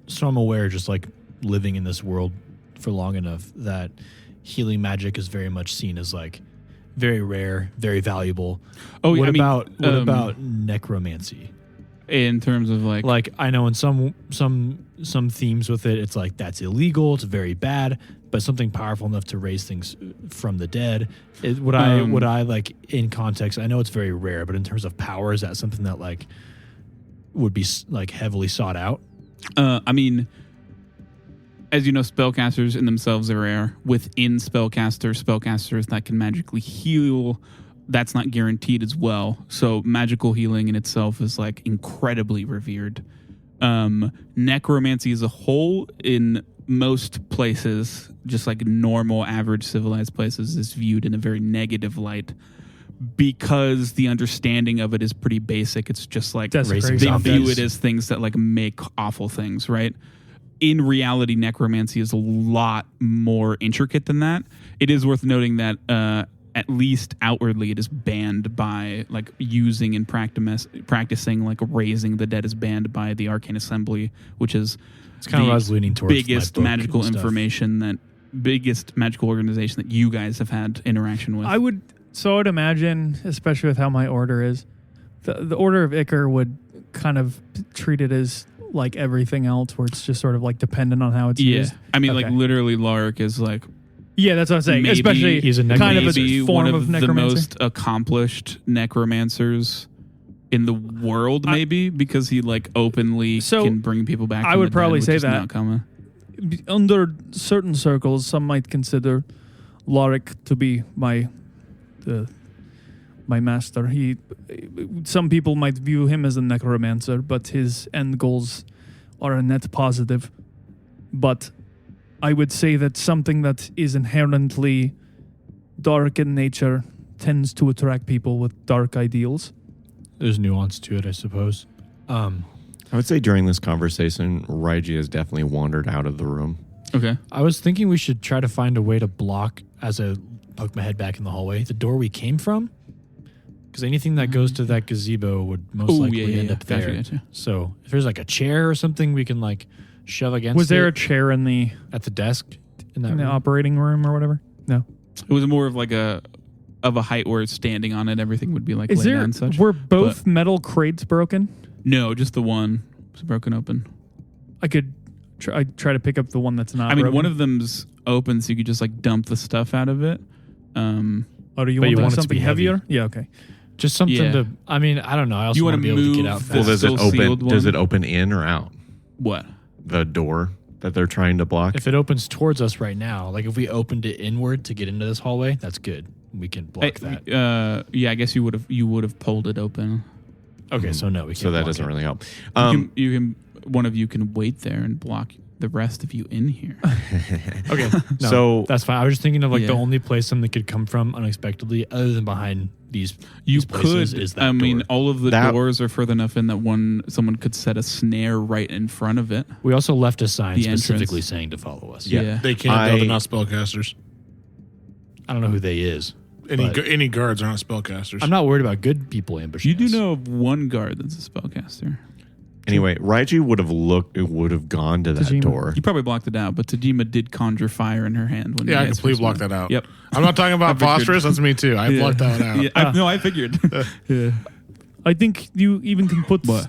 so I'm aware, just like living in this world for long enough, that healing magic is very much seen as like very rare, very valuable. Oh, what yeah, what about necromancy? In terms of like I know in some themes with it, it's like that's illegal, it's very bad, but something powerful enough to raise things from the dead. Would I like, in context, I know it's very rare, but in terms of power, is that something that like would be like heavily sought out? I mean, as you know, spellcasters in themselves are rare. Within spellcasters that can magically heal, that's not guaranteed as well. So magical healing in itself is like incredibly revered. Necromancy as a whole, in most places, just like normal, average, civilized places, is viewed in a very negative light because the understanding of it is pretty basic. It's just like they view it as things that like make awful things, right? In reality, necromancy is a lot more intricate than that. It is worth noting that at least outwardly, it is banned by like using and practicing like raising the dead is banned by the Arcane Assembly, which is it's kind of what I was leaning towards. Biggest magical information biggest magical organization that you guys have had interaction with. I would imagine, especially with how my order is, the Order of Icar would kind of treat it as like everything else, where it's just sort of like dependent on how it's used. I mean, like literally, Lark is like. Yeah, that's what I'm saying. Especially he's a kind of a form one of necromancy. The most accomplished necromancers in the world, maybe, because he like openly can bring people back. I would probably say that. Not common. Under certain circles, some might consider Lorik to be my master. Some people might view him as a necromancer, but his end goals are a net positive. But I would say that something that is inherently dark in nature tends to attract people with dark ideals. There's nuance to it, I suppose. I would say during this conversation, Raiji has definitely wandered out of the room. Okay. I was thinking we should try to find a way to block, as I poke my head back in the hallway, the door we came from. Because anything that goes to that gazebo would most likely end up there. Gotcha. So if there's like a chair or something we can like shove against Was there a it chair in the at the desk in that room? operating room or whatever? No. It was more of like a height where standing on it, everything would be like Is laid there? down and such. Were both metal crates broken? No, just the one was broken open. I could try to pick up the one that's not. I mean, broken. one of them's open, so you could just like dump the stuff out of it. Oh, do you But want, you want it to something be heavy. heavier? Yeah. Okay. Just something Yeah. to. I mean, I don't know. I also You want wanna to be able to get move out the- fast. Well, does it still sealed open? Does one? it open in or out? What? The door that they're trying to block. If it opens towards us right now, like if we opened it inward to get into this hallway, that's good. We can block that. Yeah, I guess you would have pulled it open. Okay, so no, we can't. So that block doesn't it. really help. You can one of you can wait there and block the rest of you in here. Okay, no, So- that's fine. I was just thinking of like the Yeah. only place something could come from unexpectedly, other than behind these. You these places, could. Is that I mean, door. all of the That- doors are further enough in that someone could set a snare right in front of it. We also left a sign The specifically entrance. saying to follow us. Yeah. They can't go. They're not spellcasters. I don't know who they is. But- Any guards are not spellcasters. I'm not worried about good people ambushing You do us. know of one guard that's a spellcaster. Anyway, Raiji would have gone to that Tajima. door. You probably blocked it out, but Tajima did conjure fire in her hand. When Yeah, you I guys completely first blocked met. that out. Yep. I'm not talking about I figured. phosphorus. That's me too. I blocked that one out. Yeah, I figured. Yeah. I think you even can put. What?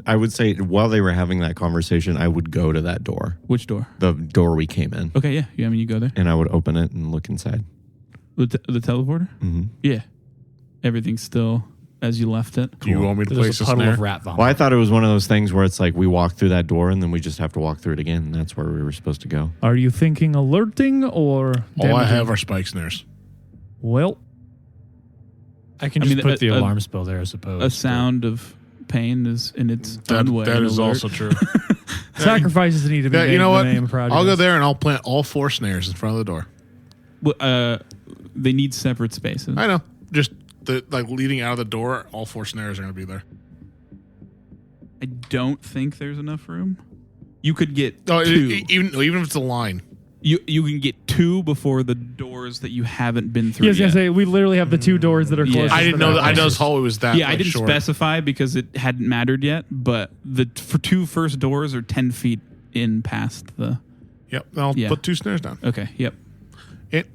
I would say while they were having that conversation, I would go to that door, Which door? the door we came in, Okay, yeah. I mean, you go there. and I would open it and look inside. The teleporter? Mm-hmm. Yeah. Everything's still as you left it. Do you want me to There's place a a puddle snare? of rat vomit. Well, I thought it was one of those things where it's like we walk through that door and then we just have to walk through it again. And that's where we were supposed to go. Are you thinking alerting or? All I damaging? have are spike snares. Well, I can I just mean, put the a- alarm spell there, I suppose. A sound of pain is in its own way. That an is alert. also true. sacrifices need to be Yeah, made. you know in what? the name of Progress. I'll go there and I'll plant all 4 snares in front of the door. Well, they need separate spaces. I know. Just leading out of the door, all 4 snares are going to be there. I don't think there's enough room. You could get Oh, 2. even if it's a line. You can get 2 before the doors that you haven't been through. Yeah, I was gonna yet. say we literally have the 2 doors that are Yeah. closest. I to didn't the know that. I know back. this hallway was that. Yeah, I didn't short. specify because it hadn't mattered yet. But the 2 first doors are 10 feet in past the. Yep. I'll Yeah. put 2 snares down. Okay. Yep. It,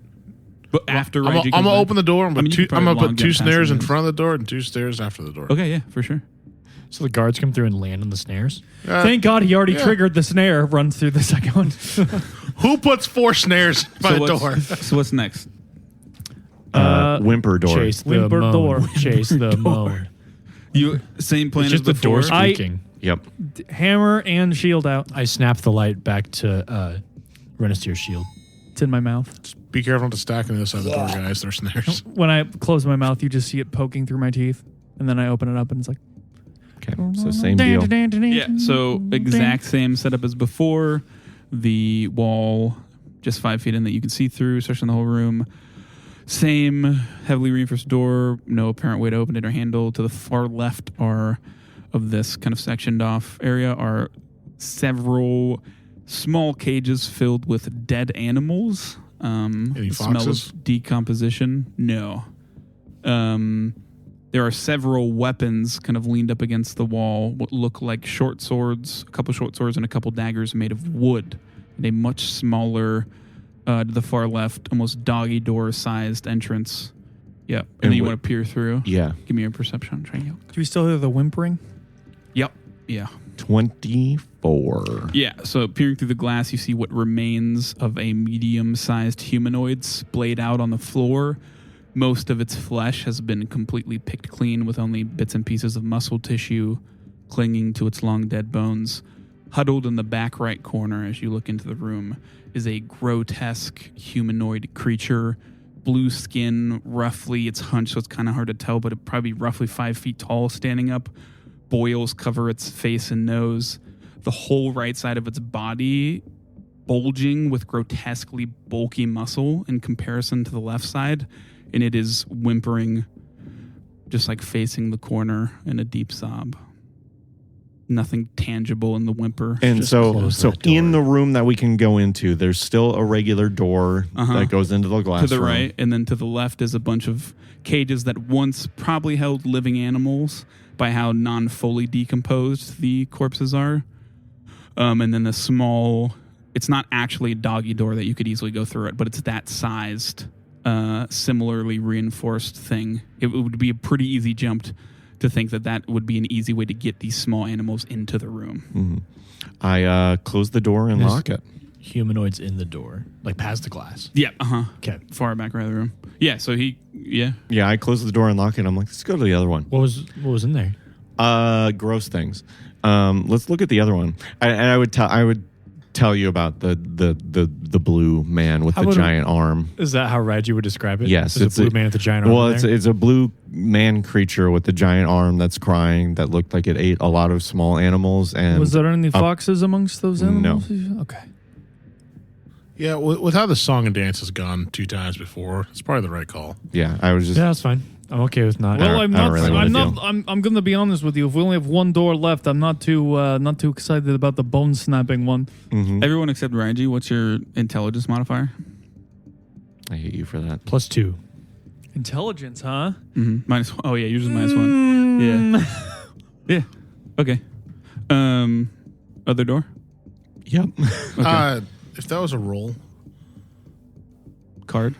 But after I'm Raiji gonna comes open the door. I'm I mean, you could gonna probably put 2 long get snares in past it. front of the door and 2 stairs after the door. back. Okay. Yeah, for sure. So the guards come through and land on the snares. Thank God he already Yeah. triggered the snare. Runs through the second one. Who puts 4 snares by the door? So what's next? Whimper door. Chase the Whimper moan. door. Chase the moan. You same plan It's just as the door before. squeaking. Yep. Hammer and shield out. I snap the light back to Renistier's shield. It's in my mouth. Be careful not to stack on the other side of the door, guys. They're snares. When I close my mouth, you just see it poking through my teeth, and then I open it up, and it's like. Okay. So same deal. Yeah, so exact same setup as before. The wall just 5 feet in that you can see through, searching the whole room. Same heavily reinforced door, no apparent way to open it or handle. To the far left of this kind of sectioned off area are several small cages filled with dead animals. Any The smell foxes? of decomposition? No. There are several weapons kind of leaned up against the wall, what look like short swords, a couple short swords and a couple daggers made of wood, and a much smaller, to the far left, almost doggy door sized entrance. Yeah, and then you what- want to peer through. Yeah. Give me your perception. Try you. Do we still hear the whimpering? Yep. Yeah. 24. Yeah, so peering through the glass, you see what remains of a medium-sized humanoid splayed out on the floor. Most of its flesh has been completely picked clean with only bits and pieces of muscle tissue clinging to its long dead bones. Huddled in the back right corner as you look into the room is a grotesque humanoid creature. Blue skin, roughly, it's hunched so it's kind of hard to tell, but it'd probably be roughly 5 feet tall standing up. Boils cover its face and nose. The whole right side of its body bulging with grotesquely bulky muscle in comparison to the left side, and it is whimpering, just like facing the corner in a deep sob. Nothing tangible in the whimper. And Just so close that door. in the room that we can go into, there's still a regular door that goes into the glass to the room. right, and then to the left is a bunch of cages that once probably held living animals by how non-fully decomposed the corpses are. And then the small, it's not actually a doggy door that you could easily go through it, but it's that sized, similarly reinforced thing. It would be a pretty easy jump to think that would be an easy way to get these small animals into the room. Mm-hmm. I close the door and lock it. Humanoids in the door, like past the glass. Yeah, Okay. Far back right of the room. Yeah, so Yeah, I close the door and lock it. I'm like, let's go to the other one. What was in there? Gross things. Let's look at the other one. I would tell you about the blue man with the giant arm. Is that how Reggie would describe it? Yes, it's a blue man with a giant arm. Well, it's a blue man creature with a giant arm that's crying that looked like it ate a lot of small animals. And was there any foxes amongst those animals? No. Okay. Yeah, with how the song and dance has gone 2 times before, it's probably the right call. Yeah, I was just. Yeah, that's fine. I'm okay with not. Well, I don't really wanna I'm going to be honest with you. If we only have one door left, I'm not too excited about the bone snapping one. Mm-hmm. everyone except Raiji, what's your intelligence modifier? I hate you for that. +2. Intelligence, huh? Mm-hmm. Oh yeah, yours is -1. Yeah. Yeah. Okay. Other door. Yep. Okay. If that was a roll, Card.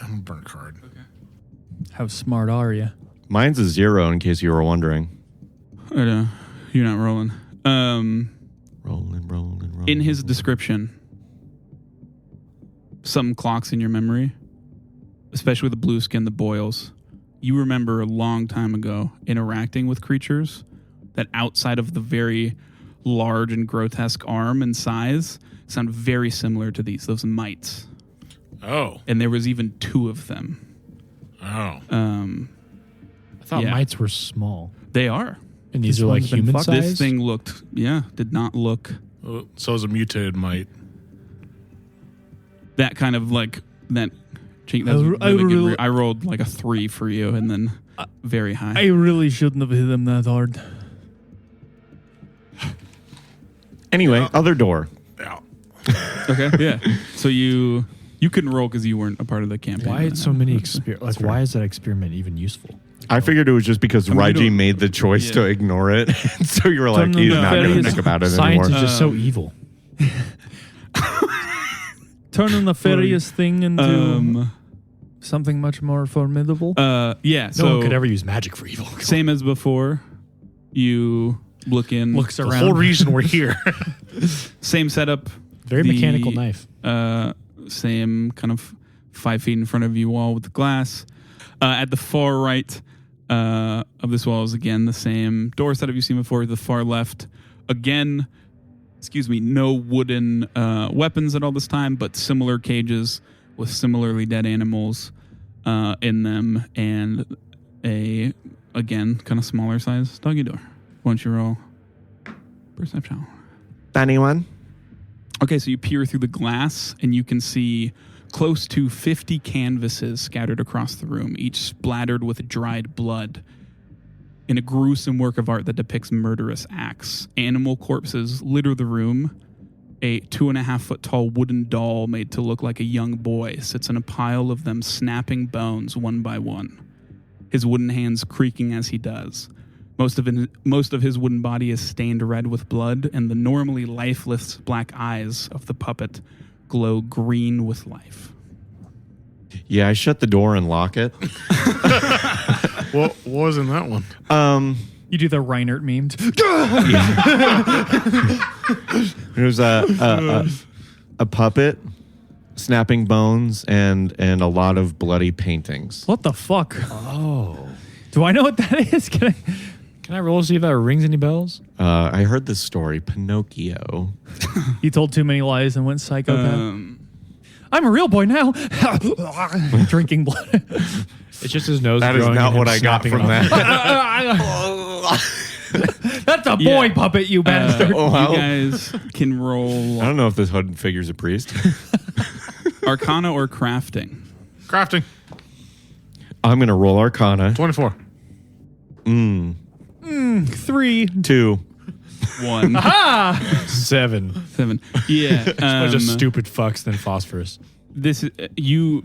I'm gonna burn a card. How smart are you? Mine's a 0 in case you were wondering. I know. You're not rolling. Rolling. In his description, some clocks in your memory, especially the blue skin, the boils. You remember a long time ago interacting with creatures that outside of the very large and grotesque arm and size sound very similar to those mites. Oh. And there was even 2 of them. Oh. I thought mites were small. They are. And these This are like one's been human fucked. size? This thing did not look So is a mutated mite. that kind of like that. That's I really good. really- I rolled like a 3 for you, and then very high. I really shouldn't have hit him that hard. Anyway, other door. Yeah. Okay, yeah. So you couldn't roll because you weren't a part of the campaign. Why so many experiments? Like, why is that experiment even useful? I figured it was just because I mean, you Raiji don't- made the choice to ignore it. And so you were like, no, he's no, not going to various- think about it Science anymore. is just so evil. Turn a nefarious thing into Um. something much more formidable. Yeah. No So one could ever use magic for evil. same as before. You look in. Looks The around. whole reason we're here. Same setup. Very The, mechanical knife. Same kind of 5 feet in front of you wall with the glass. At the far right of this wall is again the same door setup you've seen before. The far left, again, no wooden weapons at all this time, but similar cages with similarly dead animals in them, and again, kind of smaller size doggy door. Why don't you roll perception? Anyone? Okay, so you peer through the glass and you can see close to 50 canvases scattered across the room, each splattered with dried blood in a gruesome work of art that depicts murderous acts. Animal corpses litter the room. A 2.5 foot tall wooden doll made to look like a young boy sits in a pile of them, snapping bones one by one, his wooden hands creaking as he does. Most of his wooden body is stained red with blood, and the normally lifeless black eyes of the puppet glow green with life. Yeah, I shut the door and lock it. What was in that one? You do the Reinert meme. It was a puppet, snapping bones, and a lot of bloody paintings. What the fuck? Oh. Do I know what that is? Can I heard this story, Pinocchio. He told too many lies and went psychopath. I'm a real boy now. Drinking blood. It's just his nose. That is growing not and him what I got snapping from off. that. That's a boy puppet, you bastard. Well, You guys can roll I don't know if this hood figure's a priest. Arcana or Crafting. Crafting. I'm going to roll Arcana. 24. 3. 2. 1. 7. 7. Yeah. Bunch of stupid fucks than phosphorus. This is you're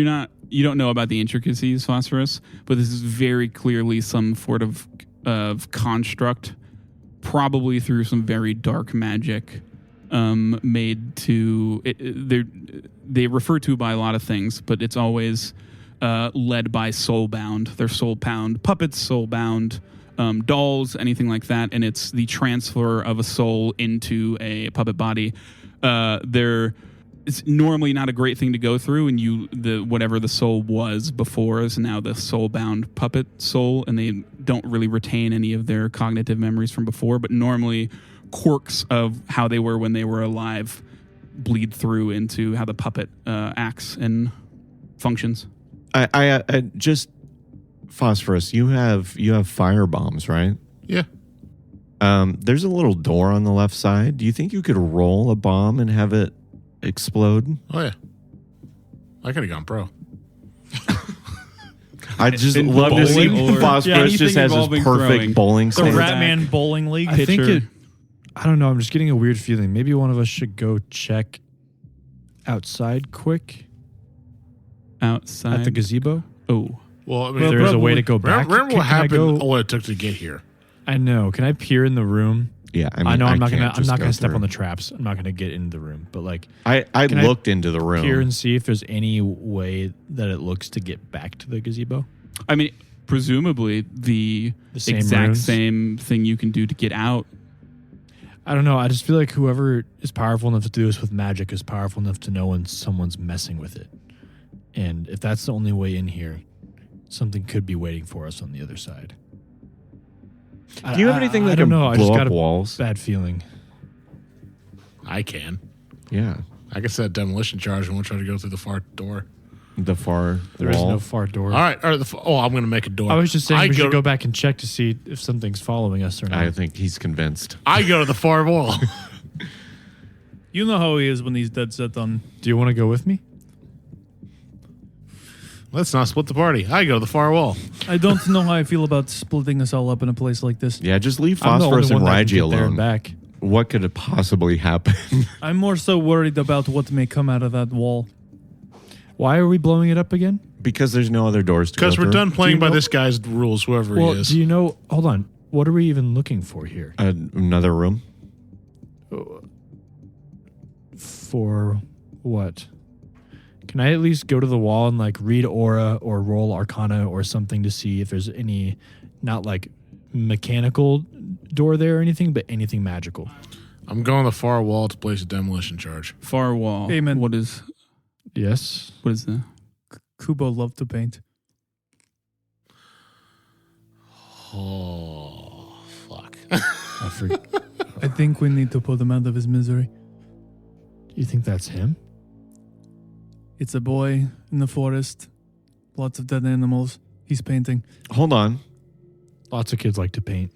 not, you don't know about the intricacies, Phosphorus, but this is very clearly some sort of construct probably through some very dark magic, made to they refer to by a lot of things, but it's always led by soulbound. They're soulbound puppets, soulbound dolls, anything like that, and it's the transfer of a soul into a puppet body. It's normally not a great thing to go through, and whatever the soul was before is now the soul-bound puppet soul, and they don't really retain any of their cognitive memories from before, but normally quirks of how they were when they were alive bleed through into how the puppet acts and functions. I just Phosphorus, you have fire bombs, right? Yeah. There's a little door on the left side. Do you think you could roll a bomb and have it explode? Oh yeah. I could have gone pro. I just love to see Phosphorus just has his perfect throwing. bowling The stance. Ratman Bowling League. I think Pitcher. I don't know. I'm just getting a weird feeling. Maybe one of us should go check outside quick Outside at the gazebo. Oh, Well, I mean, If there's a way to go back. remember what Can I happened? go- What it took to get here. I know. Can I peer in the room? Yeah, I know I'm not can't gonna. I'm just not go gonna step through. on the traps. I'm not gonna get into the room. But like, I Can I looked into the room. peer and see if there's any way that it looks to get back to the gazebo. I mean, presumably the same exact rooms? same thing you can do to get out. I don't know. I just feel like whoever is powerful enough to do this with magic is powerful enough to know when someone's messing with it. And if that's the only way in here, something could be waiting for us on the other side. Do you have anything I that don't can know. I just blow got up a walls? bad feeling. I can. Yeah, I can set demolition charge and we'll try to go through the far door. the far There is wall. no far door. All right. I'm going to make a door. I was just saying I we should go back and check to see if something's following us or not. I think he's convinced. I go to the far wall. You know how he is when he's dead set on. Do you want to go with me? Let's not split the party. I go to the far wall. I don't know how I feel about splitting us all up in a place like this. Yeah, just leave I'm the only Phosphorus and one that can Raiji get there and alone. back. What could it possibly happen? I'm more so worried about what may come out of that wall. Why are we blowing it up again? Because there's no other doors to go Because we're through. done playing by know- this guy's rules, whoever Well, he is. do you know? Hold on. What are we even looking for here? Another room. For what? Can I at least go to the wall and like read aura or roll arcana or something to see if there's any, not like mechanical door there or anything, but anything magical? I'm going to the far wall to place a demolition charge. Far wall. Amen. What is Yes. that? Kubo loved to paint. Oh, fuck. I forget. I think we need to put him out of his misery. You think that's him? It's a boy in the forest. Lots of dead animals. He's painting. Hold on. Lots of kids like to paint.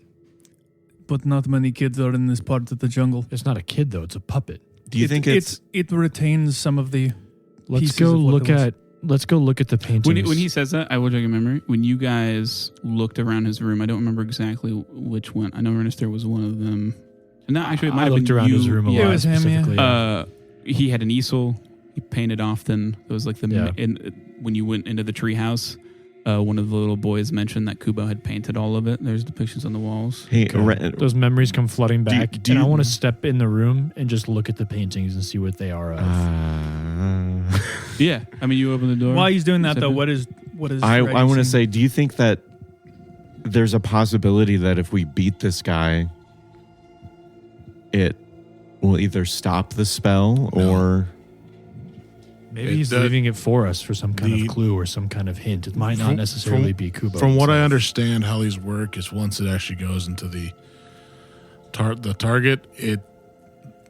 But not many kids are in this part of the jungle. It's not a kid though. It's a puppet. Do you think it's it retains some of the Let's pieces go of what look it was. at. Let's go look at the paintings. When he says that, I will jog your memory. When you guys looked around his room, I don't remember exactly which one. I know Ernesto was one of them. No, actually, it might I have looked been around you. his room a Yeah. lot. It was him, yeah. specifically. He had an easel. He painted often. It was like Yeah. when you went into the treehouse, one of the little boys mentioned that Kubo had painted all of it. There's depictions on the walls. hey, Okay. Those memories come flooding Do you- back, do and I you- want to step in the room and just look at the paintings and see what they are of. Yeah, I mean, you open the door. While he's doing that, Step though, in. what is I Reggie want to saying? say, do you think that there's a possibility that if we beat this guy, it will either stop the spell or Maybe he's the- leaving it for us for some kind the- of clue or some kind of hint. It might not From- necessarily from- be Kubo. From what I himself. understand, how these work is once it actually goes into the target,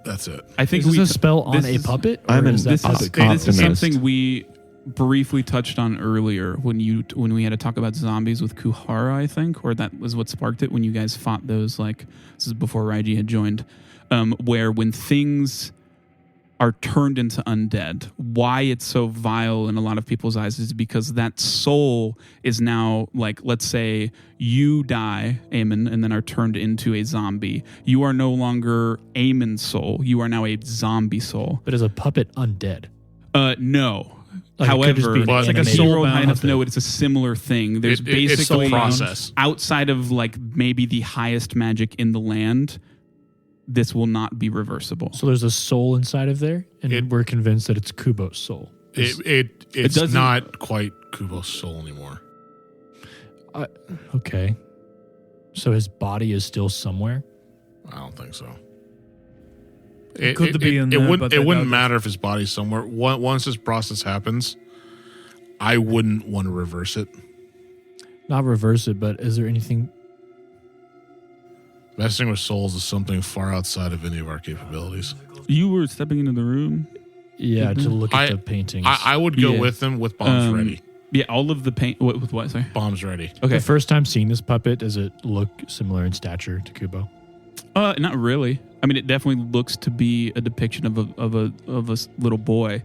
that's it. I think Is this we a spell on this a is- puppet? I'm or an is that This puppet is, called- this is optimist. something we briefly touched on earlier when we had to talk about zombies with Kuhara, I think, or that was what sparked it when you guys fought those. Like, this is before Raiji had joined, where when things are turned into undead, why it's so vile in a lot of people's eyes is because that soul is now, like, let's say you die, Eamon, and then are turned into a zombie. You are no longer Eamon's soul. You are now a zombie soul. But is a puppet undead? No. Like, it could just However, be an it's like a animated soul roll high enough to puppet. know it's a similar thing. There's It's basically the process. outside of like maybe the highest magic in the land, this will not be reversible. So there's a soul inside of there, and It- we're convinced that it's Kubo's soul. It's doesn't- not quite Kubo's soul anymore. Okay. So his body is still somewhere? I don't think so. could be in there, wouldn't, but it that wouldn't doesn't- matter if his body's somewhere. Once this process happens, I wouldn't want to reverse it. Not reverse it, but is there anything... Messing with souls is something far outside of any of our capabilities. You were stepping into the room. Yeah, to look at I- the paintings. I would go Yeah. with them with bombs Um, ready. Yeah, all of the paint. With what? Sorry. Bombs ready. Okay. The first time seeing this puppet, does it look similar in stature to Kubo? Not really. I mean, it definitely looks to be a depiction of a little boy,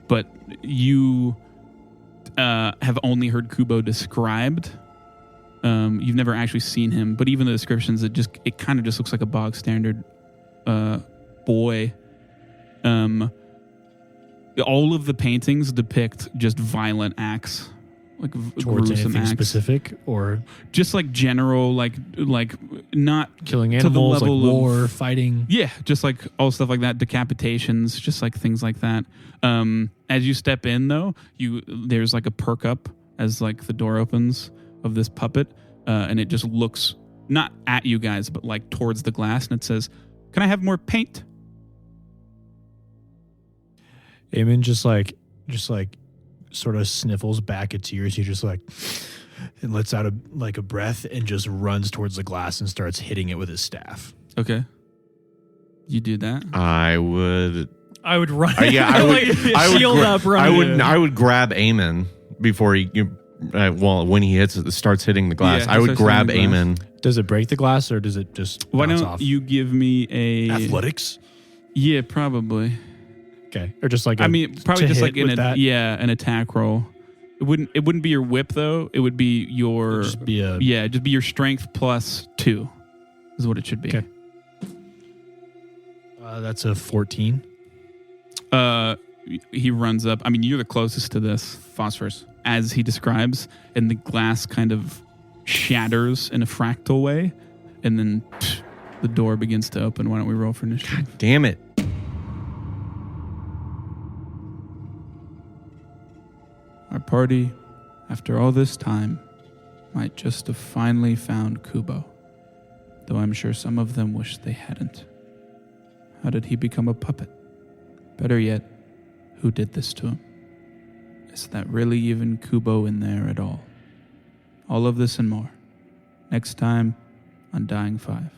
but you have only heard Kubo described. You've never actually seen him, but even the descriptions, it kind of just looks like a bog standard boy. All of the paintings depict just violent acts, like Towards gruesome anything acts, specific, or just like general, like not killing the animals, like level of- war, fighting? yeah, just like all stuff like that, decapitations, just like things like that. As you step in, though, there's like a perk up as like the door opens of this puppet, and it just looks not at you guys, but like towards the glass, and it says, "Can I have more paint?" Eamon just like sort of sniffles back a tear. He just like and lets out a breath and just runs towards the glass and starts hitting it with his staff. Okay, you do that. I would. I would run. Yeah, I would. Like, I would shield up, run. I would grab Eamon before when he starts hitting the glass. Yeah, I would starts hitting grab the glass. Eamon. Does it break the glass or does it just Why bounce don't off? you give me a Athletics? Yeah, probably. Okay, or just like I mean, probably to just hit like an with that? an attack roll. It wouldn't be your whip though. It would be your just be a just be your strength plus 2 is what it should be. Okay. That's a 14. He runs up. I mean, you're the closest to this phosphorus as he describes, and the glass kind of shatters in a fractal way, and then the door begins to open. Why don't we roll for initiative? Damn it! Our party, after all this time, might just have finally found Kubo, though I'm sure some of them wish they hadn't. How did he become a puppet? Better yet, who did this to him? Is that really even Kubo in there at all? All of this and more. Next time on Dying 5.